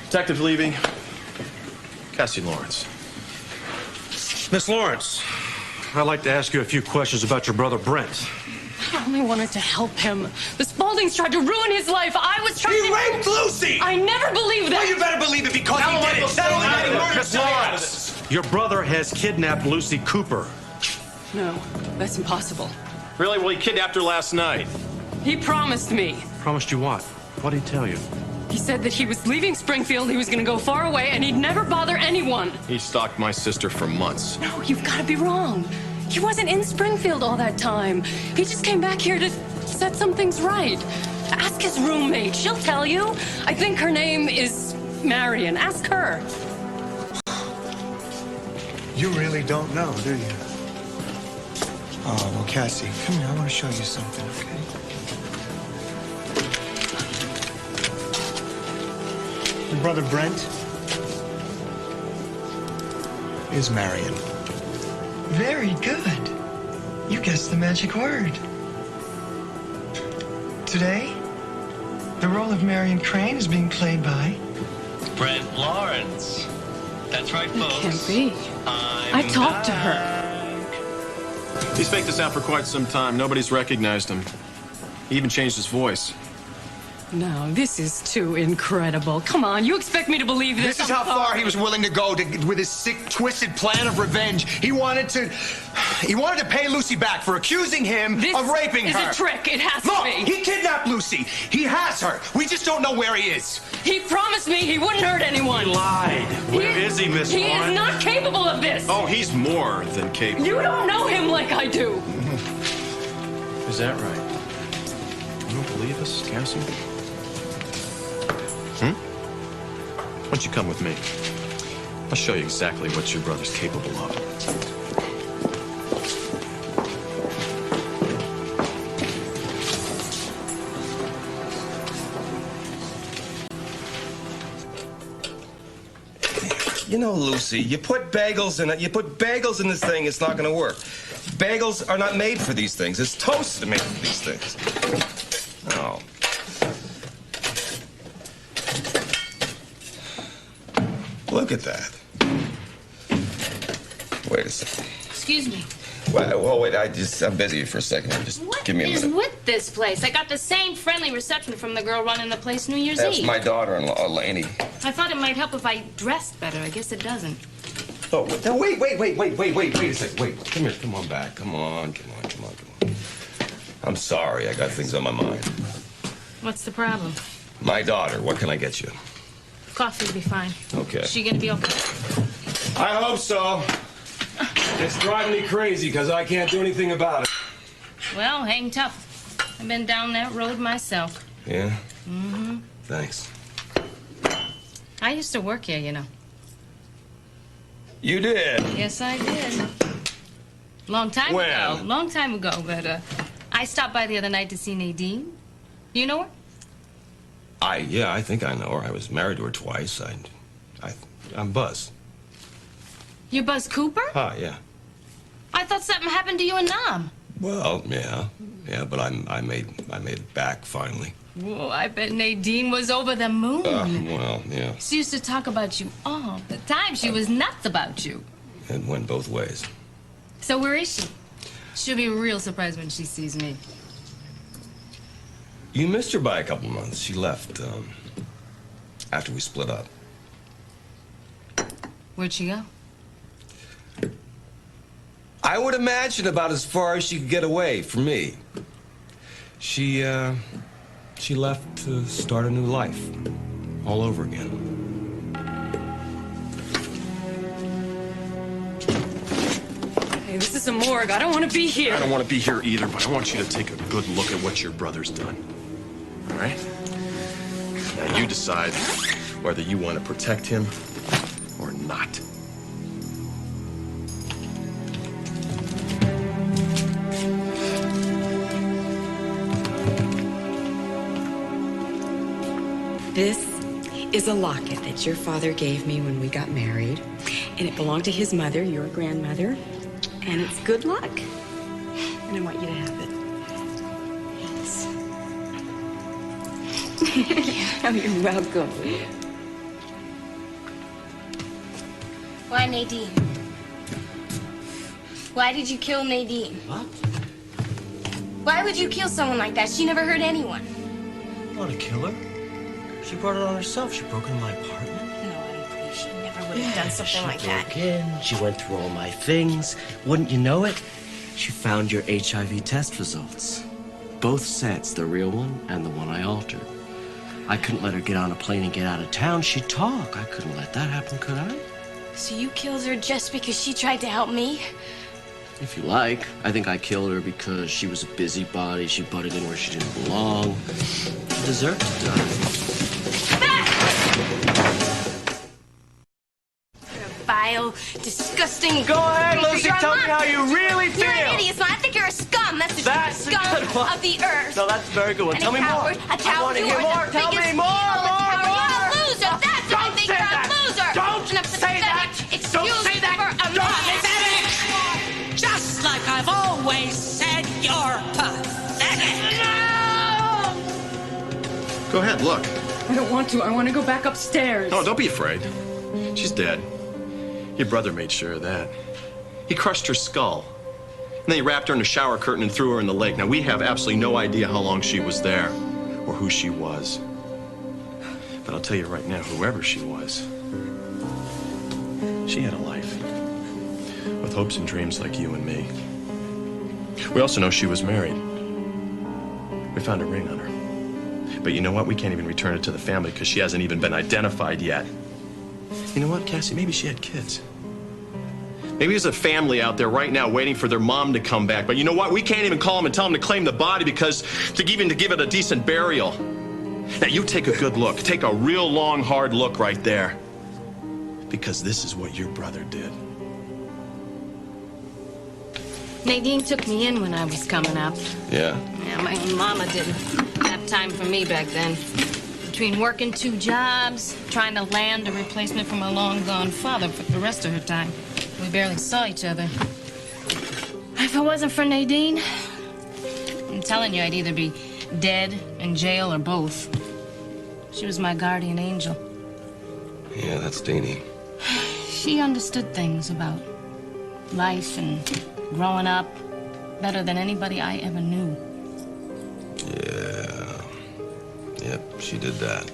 Detective Levy, Cassie Lawrence. Miss Lawrence, I'd like to ask you a few questions about your brother Brent. I only wanted to help him. The Spauldings tried to ruin his life. I was trying to... He raped Lucy! I never believed that. Well, you better believe it because he did it. Not only did he murder Miss Lawrence, your brother has kidnapped Lucy Cooper. No, that's impossible. Really? Well, he kidnapped her last night. He promised me. Promised you what? What did he tell you? He said that he was leaving Springfield, he was going to go far away, and he'd never bother anyone. He stalked my sister for months. No, you've got to be wrong. He wasn't in Springfield all that time. He just came back here to set some things right. Ask his roommate. She'll tell you. I think her name is Marion. Ask her. You really don't know, do you? Oh, well, Cassie, come here. I want to show you something, okay? Your brother Brent is Marion. Very good. You guessed the magic word. Today, the role of Marion Crane is being played by Brent Lawrence. That's right, folks. Can't be. I talked to her. He's faked this out for quite some time. Nobody's recognized him. He even changed his voice. No, this is too incredible. Come on, you expect me to believe this? This is how far he was willing to go with his sick, twisted plan of revenge. He wanted to pay Lucy back for accusing him of raping her. This is a trick. It has Look, to be. he kidnapped Lucy. He has her. We just don't know where he is. He promised me he wouldn't hurt anyone. He lied. Where is he, Miss He Lawrence? is not capable of this. Oh, he's more than capable. You don't know him like I do. Is that right? You don't believe us, Cassie? Why don't you come with me? I'll show you exactly what your brother's capable of. You know, Lucy, you put bagels in it. You put bagels in this thing, it's not going to work. Bagels are not made for these things. It's toast made for these things. Oh. Look at that. Wait a second. Excuse me. Well, wait, I'm busy for a second. Just give me a What is minute. with this place? I got the same friendly reception from the girl running the place New Year's That's Eve. my daughter-in-law, Lainey. I thought it might help if I dressed better. I guess it doesn't. Oh, no, wait a second. Wait, come here, come on back. Come on. I'm sorry, I got things on my mind. What's the problem? My daughter, what can I get you? Coffee will be fine. Okay. Is she gonna be okay? I hope so. It's driving me crazy because I can't do anything about it. Well, hang tough. I've been down that road myself. Yeah? Mm-hmm. Thanks. I used to work here, you know. You did? Yes, I did. Long time When? ago. Long time ago, but I stopped by the other night to see Nadine. You know her? Yeah, I think I know her. I was married to her twice. I'm Buzz. You're Buzz Cooper? Yeah. I thought something happened to you and Nam. Well, yeah, but I made it back finally. Whoa, I bet Nadine was over the moon. Well, yeah, She used to talk about you all the time. She was nuts about you. it went both ways. So where is she? She'll be real surprised when she sees me. You missed her by a couple months. She left after we split up. Where'd she go? I would imagine about as far as she could get away from me. She left to start a new life, all over again. Hey, this is a morgue. I don't want to be here. I don't want to be here either, but I want you to take a good look at what your brother's done. All right? Now you decide whether you want to protect him or not. This is a locket that your father gave me when we got married, and it belonged to his mother, your grandmother, and it's good luck. And I want you to have it. Thanks. Oh, you're welcome. Why Nadine? Why did you kill Nadine? What? Why would you kill someone like that? She never hurt anyone. I want to kill her. She brought it on herself. She broke into my apartment. No, I don't believe she never would have done something like that. She broke in. She went through all my things. Wouldn't you know it? She found your HIV test results. Both sets, the real one and the one I altered. I couldn't let her get on a plane and get out of town. She'd talk. I couldn't let that happen, could I? So you killed her just because she tried to help me? If you like. I think I killed her because she was a busybody. She butted in where she didn't belong. She deserved to die. Vile, disgusting. Go ahead, Lucy, You're a tell me mon- how you really You're feel. an idiot, son. I think you're a scum. That's the That's a scum good one. of the earth. No, that's a very good one. And Tell me more. A coward. I want to You hear are more. the Tell me biggest more, evil more. You're a loser. That's what I think. You're a loser. Don't And a say that. pathetic Don't excuse say that. for a Don't man. say that. Go ahead, look. I don't want to. I want to go back upstairs. Oh, don't be afraid. She's dead. Your brother made sure of that. He crushed her skull. And then he wrapped her in a shower curtain and threw her in the lake. Now, we have absolutely no idea how long she was there or who she was. But I'll tell you right now, whoever she was, she had a life with hopes and dreams like you and me. We also know she was married. We found a ring on her. But you know what? We can't even return it to the family because she hasn't even been identified yet. You know what, Cassie? Maybe she had kids. Maybe there's a family out there right now waiting for their mom to come back. But you know what? We can't even call them and tell them to claim the body because to give it a decent burial. Now, you take a good look. Take a real long, hard look right there. Because this is what your brother did. Nadine took me in when I was coming up. Yeah? Yeah, my mama didn't have time for me back then. Between working 2 jobs, trying to land a replacement for my long-gone father for the rest of her time. We barely saw each other. If it wasn't for Nadine, I'm telling you, I'd either be dead, in jail, or both. She was my guardian angel. Yeah, that's Deanie. She understood things about life and growing up better than anybody I ever knew. Yeah. Yep, she did that.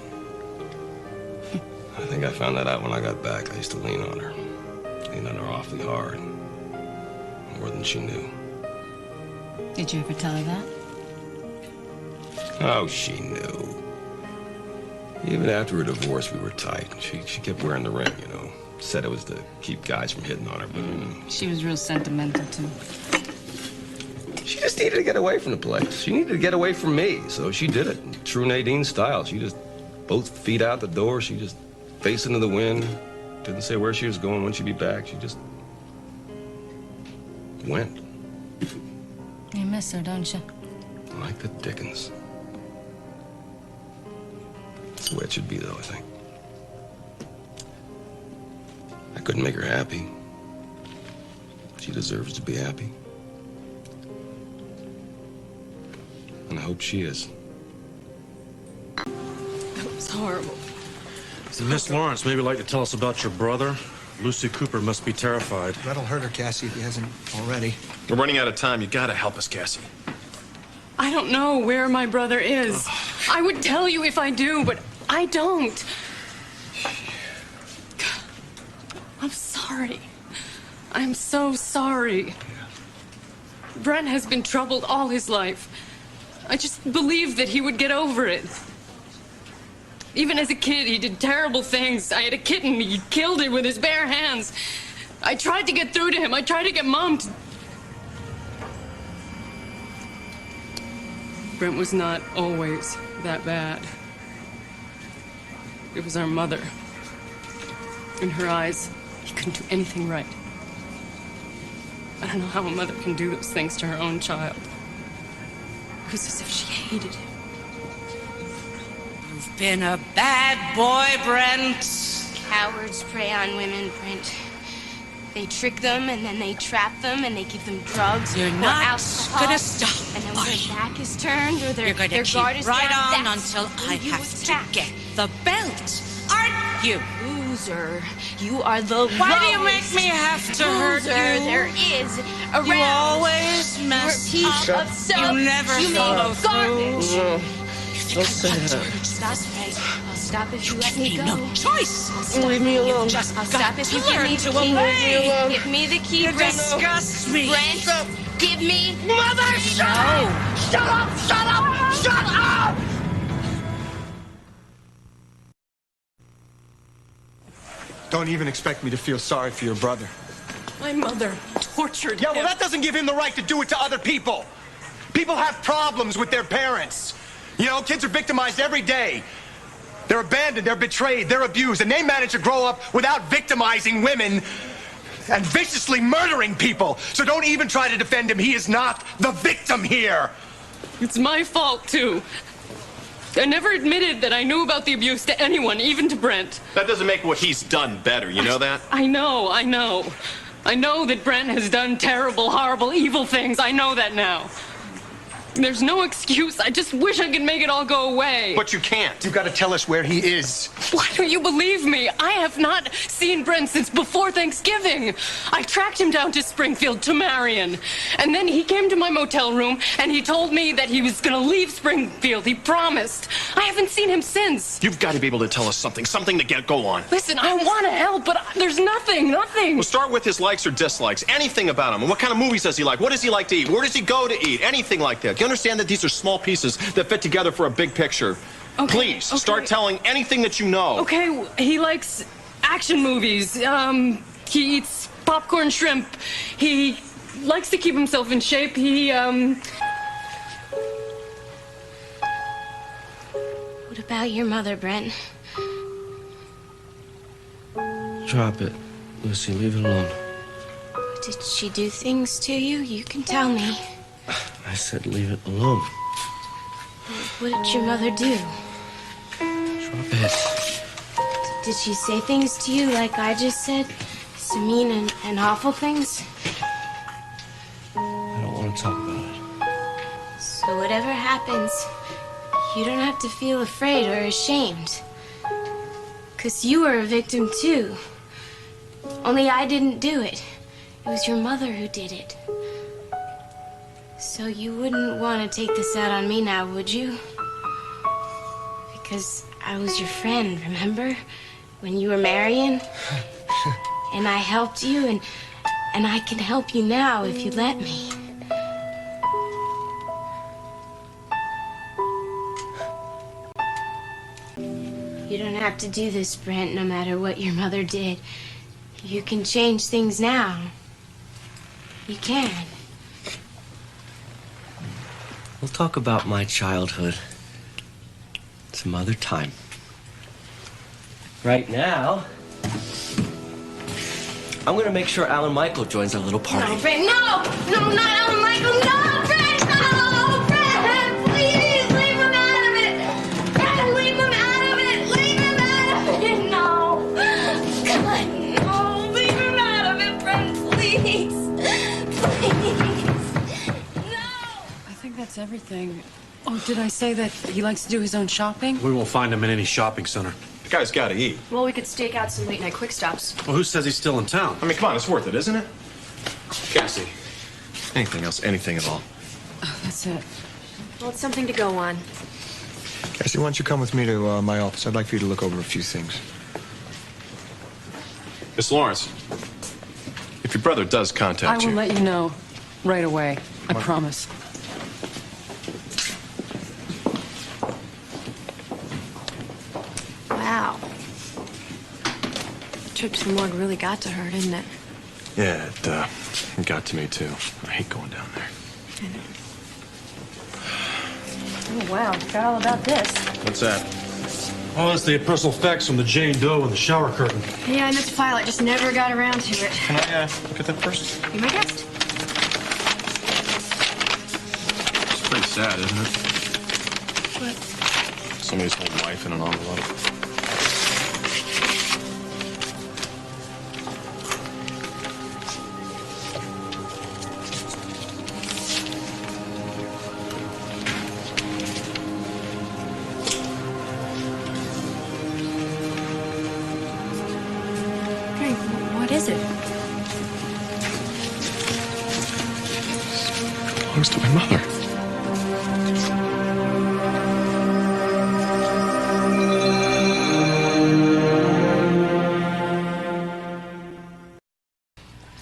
I think I found that out when I got back. I used to lean on her. Lean on her awfully hard. More than she knew. Did you ever tell her that? Oh, she knew. Even after her divorce, we were tight. She kept wearing the ring, you know. Said it was to keep guys from hitting on her, but, you know. She was real sentimental, too. She just needed to get away from the place. She needed to get away from me, so she did it. In true Nadine style. She just, both feet out the door, she just faced into the wind. Didn't say where she was going, when she'd be back. She just went. You miss her, don't you? Like the dickens. That's the way it should be, though, I think. I couldn't make her happy. She deserves to be happy. And I hope she is. That was horrible. So Miss Lawrence, maybe you'd like to tell us about your brother? Lucy Cooper must be terrified. That'll hurt her, Cassie, if he hasn't already. We're running out of time. You gotta help us, Cassie. I don't know where my brother is. I would tell you if I do, but I don't. I'm sorry. I'm so sorry. Brent has been troubled all his life. I just believed that he would get over it. Even as a kid, he did terrible things. I had a kitten. He killed it with his bare hands. I tried to get through to him. I tried to get Mom to... Brent was not always that bad. It was our mother. In her eyes, he couldn't do anything right. I don't know how a mother can do those things to her own child. It was as if she hated him. You've been a bad boy, Brent. Cowards prey on women, Brent. They trick them, and then they trap them, and they give them drugs You're or not alcohol. gonna stop, And then are when you? their back is turned or You're gonna their keep guard is right down, on that's until I when you have attack. to get the belt, aren't you? Loser. You are the Why do you lowest make me have to hurt loser you? there is around. You always mess You're a piece up. of soap. You never You follow make garbage. through. Don't say that. That's right. I'll stop if you let me Give go. me no choice. I'll stop. Leave me alone. Just I'll got stop if to you give learn me to the key. obey. Give me the key, You Brent. disgust me. Brent, give me. Mother, shut up! Shut up! Shut up! Shut up! Don't even expect me to feel sorry for your brother. My mother tortured Yeah, him. well, that doesn't give him the right to do it to other people. People have problems with their parents. You know, kids are victimized every day. They're abandoned, they're betrayed, they're abused, and they manage to grow up without victimizing women and viciously murdering people. So don't even try to defend him. He is not the victim here. It's my fault, too. I never admitted that I knew about the abuse to anyone, even to Brent. That doesn't make what he's done better, you know that? I know. I know that Brent has done terrible, horrible, evil things. I know that now. There's no excuse. I just wish I could make it all go away. But you can't. You gotta tell us where he is. Why don't you believe me? I have not seen Brent since before Thanksgiving. I tracked him down to Springfield to Marion. And then he came to my motel room and he told me that he was gonna leave Springfield. He promised. I haven't seen him since. You've got to be able to tell us something to get go on. Listen, I want to help, but there's nothing. We'll start with his likes or dislikes. Anything about him. And what kind of movies does he like? What does he like to eat? Where does he go to eat? Anything like that. You understand that these are small pieces that fit together for a big picture? Okay, Please, start telling anything that you know. Okay, he likes action movies. He eats popcorn shrimp. He likes to keep himself in shape. What about your mother, Brent? Drop it. Lucy, leave it alone. Did she do things to you? You can tell me. I said leave it alone. What did your mother do? Drop it. Did she say things to you like I just said? Some mean and awful things? I don't want to talk about it. So whatever happens, you don't have to feel afraid or ashamed. 'Cause you were a victim too. Only I didn't do it. It was your mother who did it. So you wouldn't want to take this out on me now, would you? Because I was your friend, remember? When you were marrying? And I helped you, and I can help you now if you let me. You don't have to do this, Brent, no matter what your mother did. You can change things now. You can. We'll talk about my childhood some other time. Right now, I'm gonna make sure Alan Michael joins our little party. No, Brent, no! No, not Alan Michael, no, Brent! No, Brent! Please, leave him out of it! Brent, leave him out of it! Leave him out of it! No! God, no! Leave him out of it, Brent, please! Please! I think that's everything. Oh, did I say that he likes to do his own shopping? We won't find him in any shopping center. The guy's got to eat. Well, we could stake out some late-night quick stops. Well, who says he's still in town? I mean, come on, it's worth it, isn't it? Cassie, anything else, anything at all. Oh, that's it. Well, it's something to go on. Cassie, why don't you come with me to my office? I'd like for you to look over a few things. Miss Lawrence, if your brother does I contact will you... let you know right away. I promise. Wow. The trip to the morgue really got to her, didn't it? Yeah, it got to me, too. I hate going down there. Oh, wow. Forgot all about this. What's that? Oh, that's the personal effects from the Jane Doe and the shower curtain. Yeah, I meant to file it. Just never got around to it. Can I look at that first? Be my guest. It's pretty sad, isn't it? What? Somebody's whole life in an envelope. Hey, what is it? It belongs to my mother.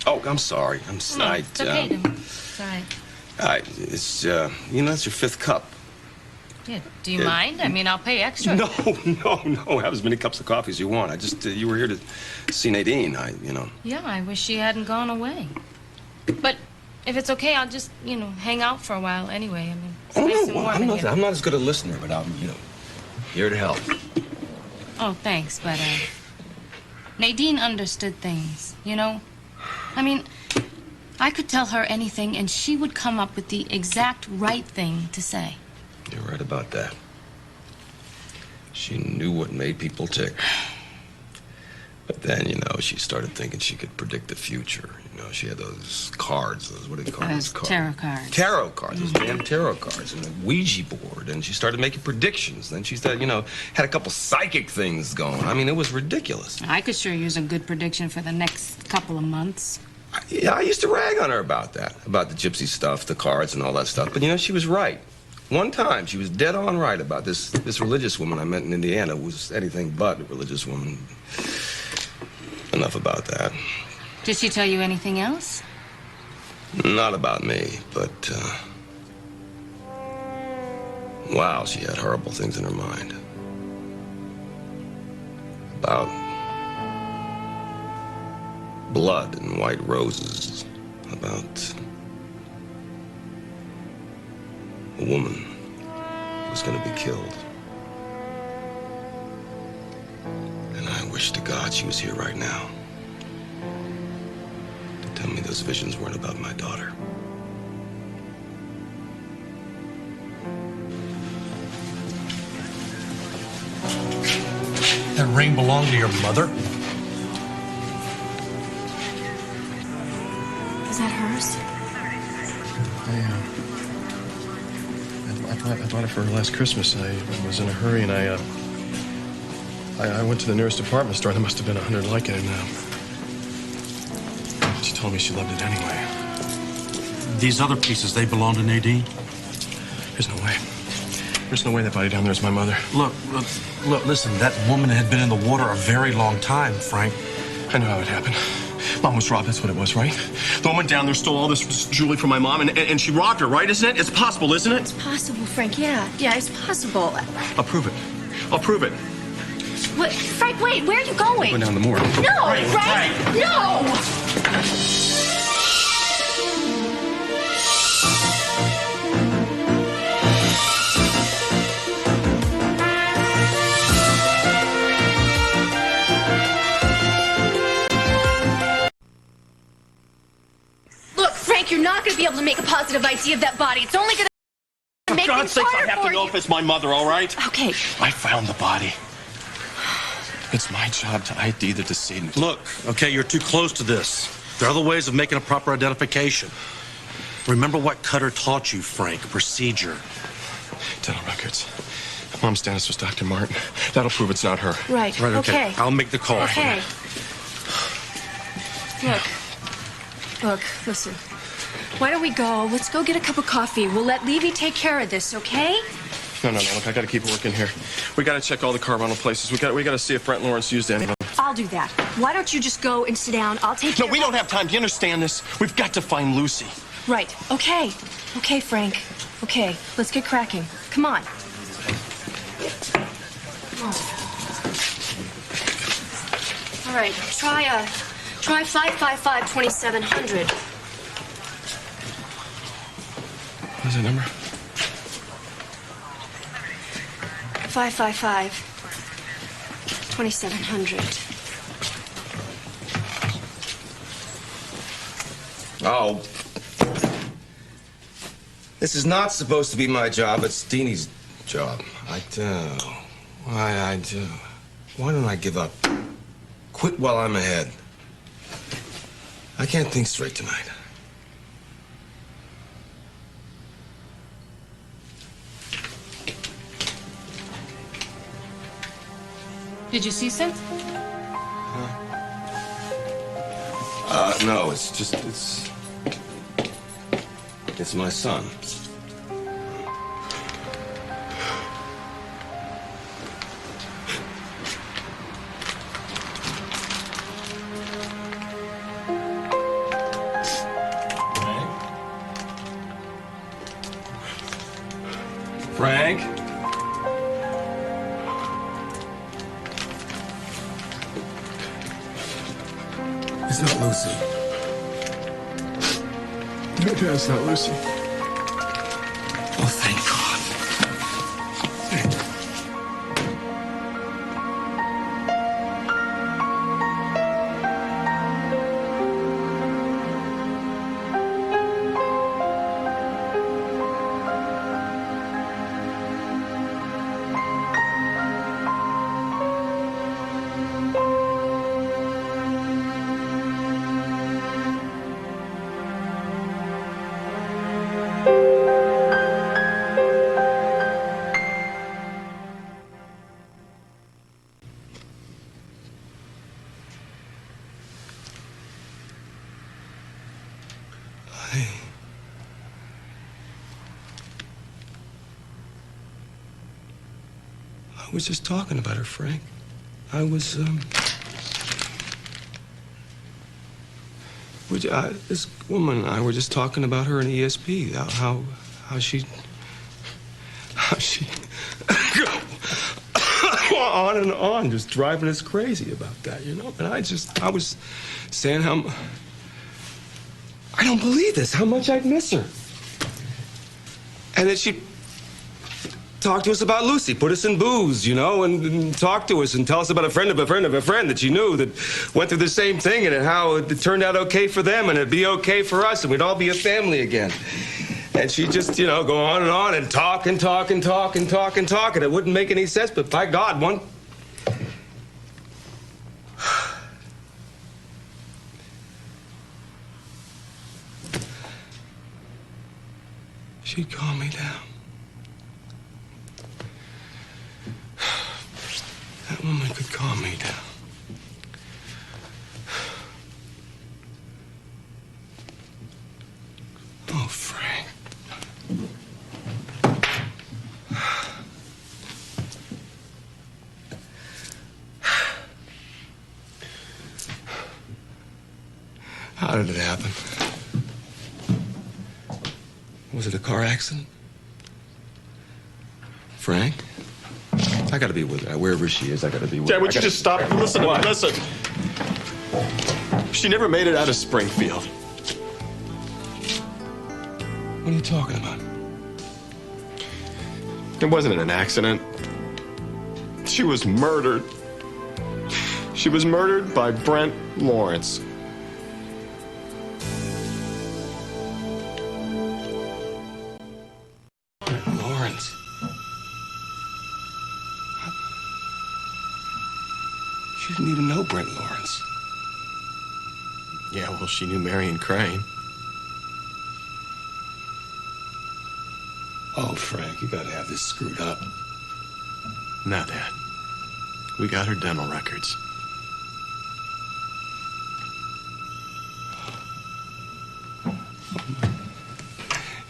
Oh, I'm sorry. It's okay. It's all right. It's it's your fifth cup. Yeah, do you Yeah. mind? I mean, I'll pay extra. No. Have as many cups of coffee as you want. I just, you were here to see Nadine. Yeah, I wish she hadn't gone away. But if it's okay, I'll just, hang out for a while anyway. I mean, it's nice and warm in here. I'm not as good a listener, but I'm, here to help. Oh, thanks, but Nadine understood things, I mean, I could tell her anything and she would come up with the exact right thing to say. You're right about that. She knew what made people tick. But then, you know, she started thinking she could predict the future. You know, she had those cards, those, what do they call those cards? Tarot cards. Tarot cards, those damn tarot cards, and a Ouija board. And she started making predictions. Then she started, you know, had a couple psychic things going. I mean, it was ridiculous. I could sure use a good prediction for the next couple of months. Yeah, I used to rag on her about that, about the gypsy stuff, the cards and all that stuff. But, you know, she was right. One time, she was dead on right about this religious woman I met in Indiana who was anything but a religious woman. Enough about that. Did she tell you anything else? Not about me, but, wow, she had horrible things in her mind. About blood and white roses. About a woman who was going to be killed. And I wish to God she was here right now to tell me those visions weren't about my daughter. That ring belonged to your mother? Is that hers? I bought it for her last Christmas. I was in a hurry, and I went to the nearest department store. There must have been 100 like it, and she told me she loved it anyway. These other pieces, they belong to Nadine? There's no way. There's no way that body down there is my mother. Look, listen, that woman had been in the water a very long time, Frank. I know how it happened. Mom was robbed, that's what it was, right? The woman down there stole all this jewelry from my mom, and she robbed her, right, isn't it? It's possible, isn't it? It's possible, Frank. Yeah, it's possible. I'll prove it. I'll prove it. Wait, Frank, wait, where are you going? Go down the morgue. No, Frank! No! Look, Frank, you're not going to be able to make a positive idea of that body. It's only going to make For God's things sakes, I harder have for to know you. if it's my mother, all right? Okay. I found the body. It's my job to ID the decedent. Look, okay, you're too close to this. There are other ways of making a proper identification. Remember what Cutter taught you, Frank, procedure. Dental records. Mom's dentist was Dr. Martin. That'll prove it's not her. Right, okay. I'll make the call. Okay. Look, listen. Why don't we go? Let's go get a cup of coffee. We'll let Levy take care of this, okay? No, look, I gotta keep working here. We gotta check all the car rental places. We gotta see if Brent Lawrence used any of them. I'll do that. Why don't you just go and sit down? I'll take care No, we don't have time. Do you understand this? We've got to find Lucy. Right. Okay. Okay, Frank. Okay, let's get cracking. Come on. All right, try 555-2700. What's that number? 555-2700. Oh. This is not supposed to be my job. It's Deeney's job. I do. Why don't I give up? Quit while I'm ahead. I can't think straight tonight. Did you see something? No, it's my son. Frank? It's not Lucy. No, Dad, it's not Lucy. Oh, thank God. I was just talking about her, Frank. I was, this woman and I were just talking about her in ESP, how she on and on, just driving us crazy about that, you know? And I was saying I don't believe this, how much I'd miss her. And then she talked to us about Lucy, put us in booze, you know, and talk to us and tell us about a friend of a friend of a friend that she knew that went through the same thing and how it turned out okay for them and it'd be okay for us and we'd all be a family again. And she'd just, you know, go on and talk and talk and talk and talk and talk, and it wouldn't make any sense, but by God, one... She'd calm me down. That woman could calm me down. Oh, Frank. How did it happen? Was it a car accident? Frank? I gotta be with her. Wherever she is, I gotta be with her. Dad, would you just stop? Listen to me, listen. She never made it out of Springfield. What are you talking about? It wasn't an accident. She was murdered. She was murdered by Brent Lawrence. Lawrence? She didn't even know Brent Lawrence. Yeah, well, she knew Marion Crane. Oh, Frank, you gotta have this screwed up. No, Dad. We got her dental records.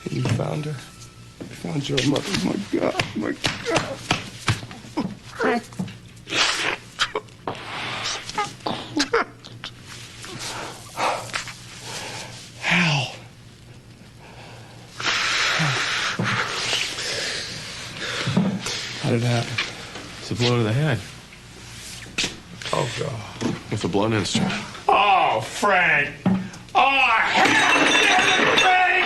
You found her? You found your mother? Oh, my God, my God. How? How did it happen? It's a blow to the head. Oh, God. With a blunt instrument. Oh, Frank! Oh, hell damn it, Frank!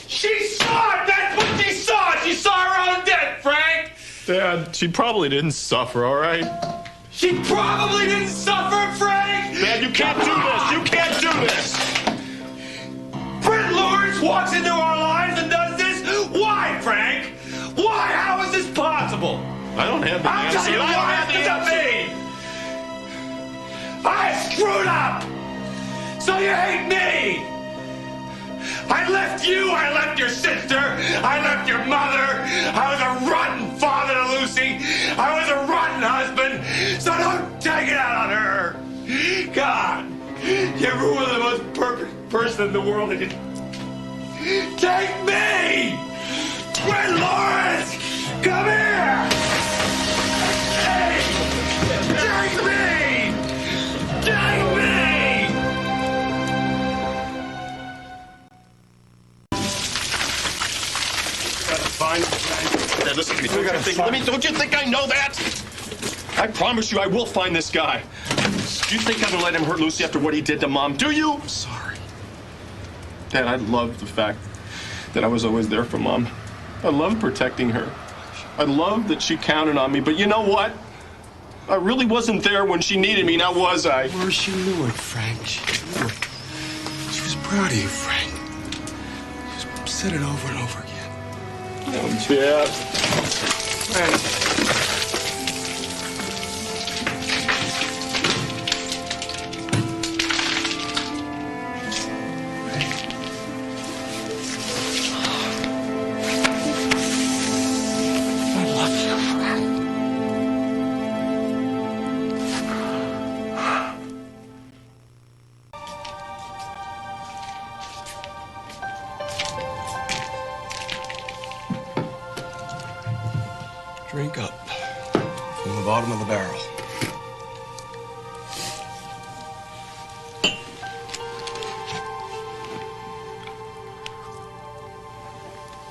She saw it! That's what she saw! She saw her own death, Frank! Dad, she probably didn't suffer, all right? She probably didn't suffer, Frank! Dad, you can't do this! You can't do this! Brent Lawrence walks into our lives and does this? Why, Frank? Why? How is this possible? I don't have the I'll answer. tell you I don't why have the it's to answer. me! I screwed up! So you hate me! I left you, I left your sister, I left your mother. I was a rotten father to Lucy. I was a rotten husband. So don't take it out on her. God, you're one of the most perfect person in the world. And take me! Brent Lawrence! Come here! Hey! Take me! Take me! Dad, listen to me. Don't you think I know that? I promise you I will find this guy. Do you think I'm gonna let him hurt Lucy after what he did to Mom? Do you? I'm sorry. Dad, I love the fact that I was always there for Mom. I loved protecting her. I loved that she counted on me, but you know what? I really wasn't there when she needed me, now was I? Well, she knew it, Frank. She knew it. She was proud of you, Frank. She said it over and over again. Oh, Dad. Frank. Drink up from the bottom of the barrel.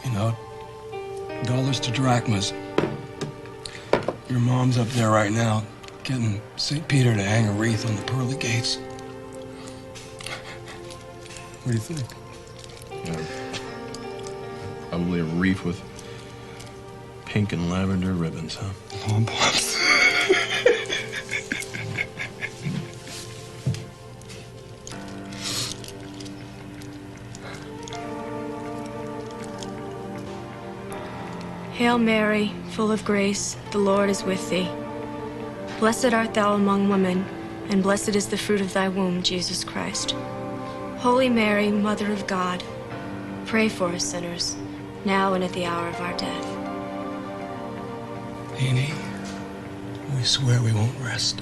You know, dollars to drachmas. Your mom's up there right now, getting St. Peter to hang a wreath on the pearly gates. What do you think? Probably a wreath with pink and lavender ribbons, huh? Oh, Pops. Hail Mary, full of grace, the Lord is with thee. Blessed art thou among women, and blessed is the fruit of thy womb, Jesus Christ. Holy Mary, Mother of God, pray for us sinners, now and at the hour of our death. Annie, we swear we won't rest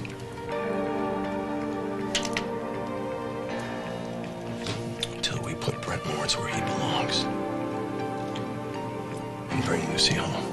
until we put Brent Lawrence where he belongs and bring Lucy home.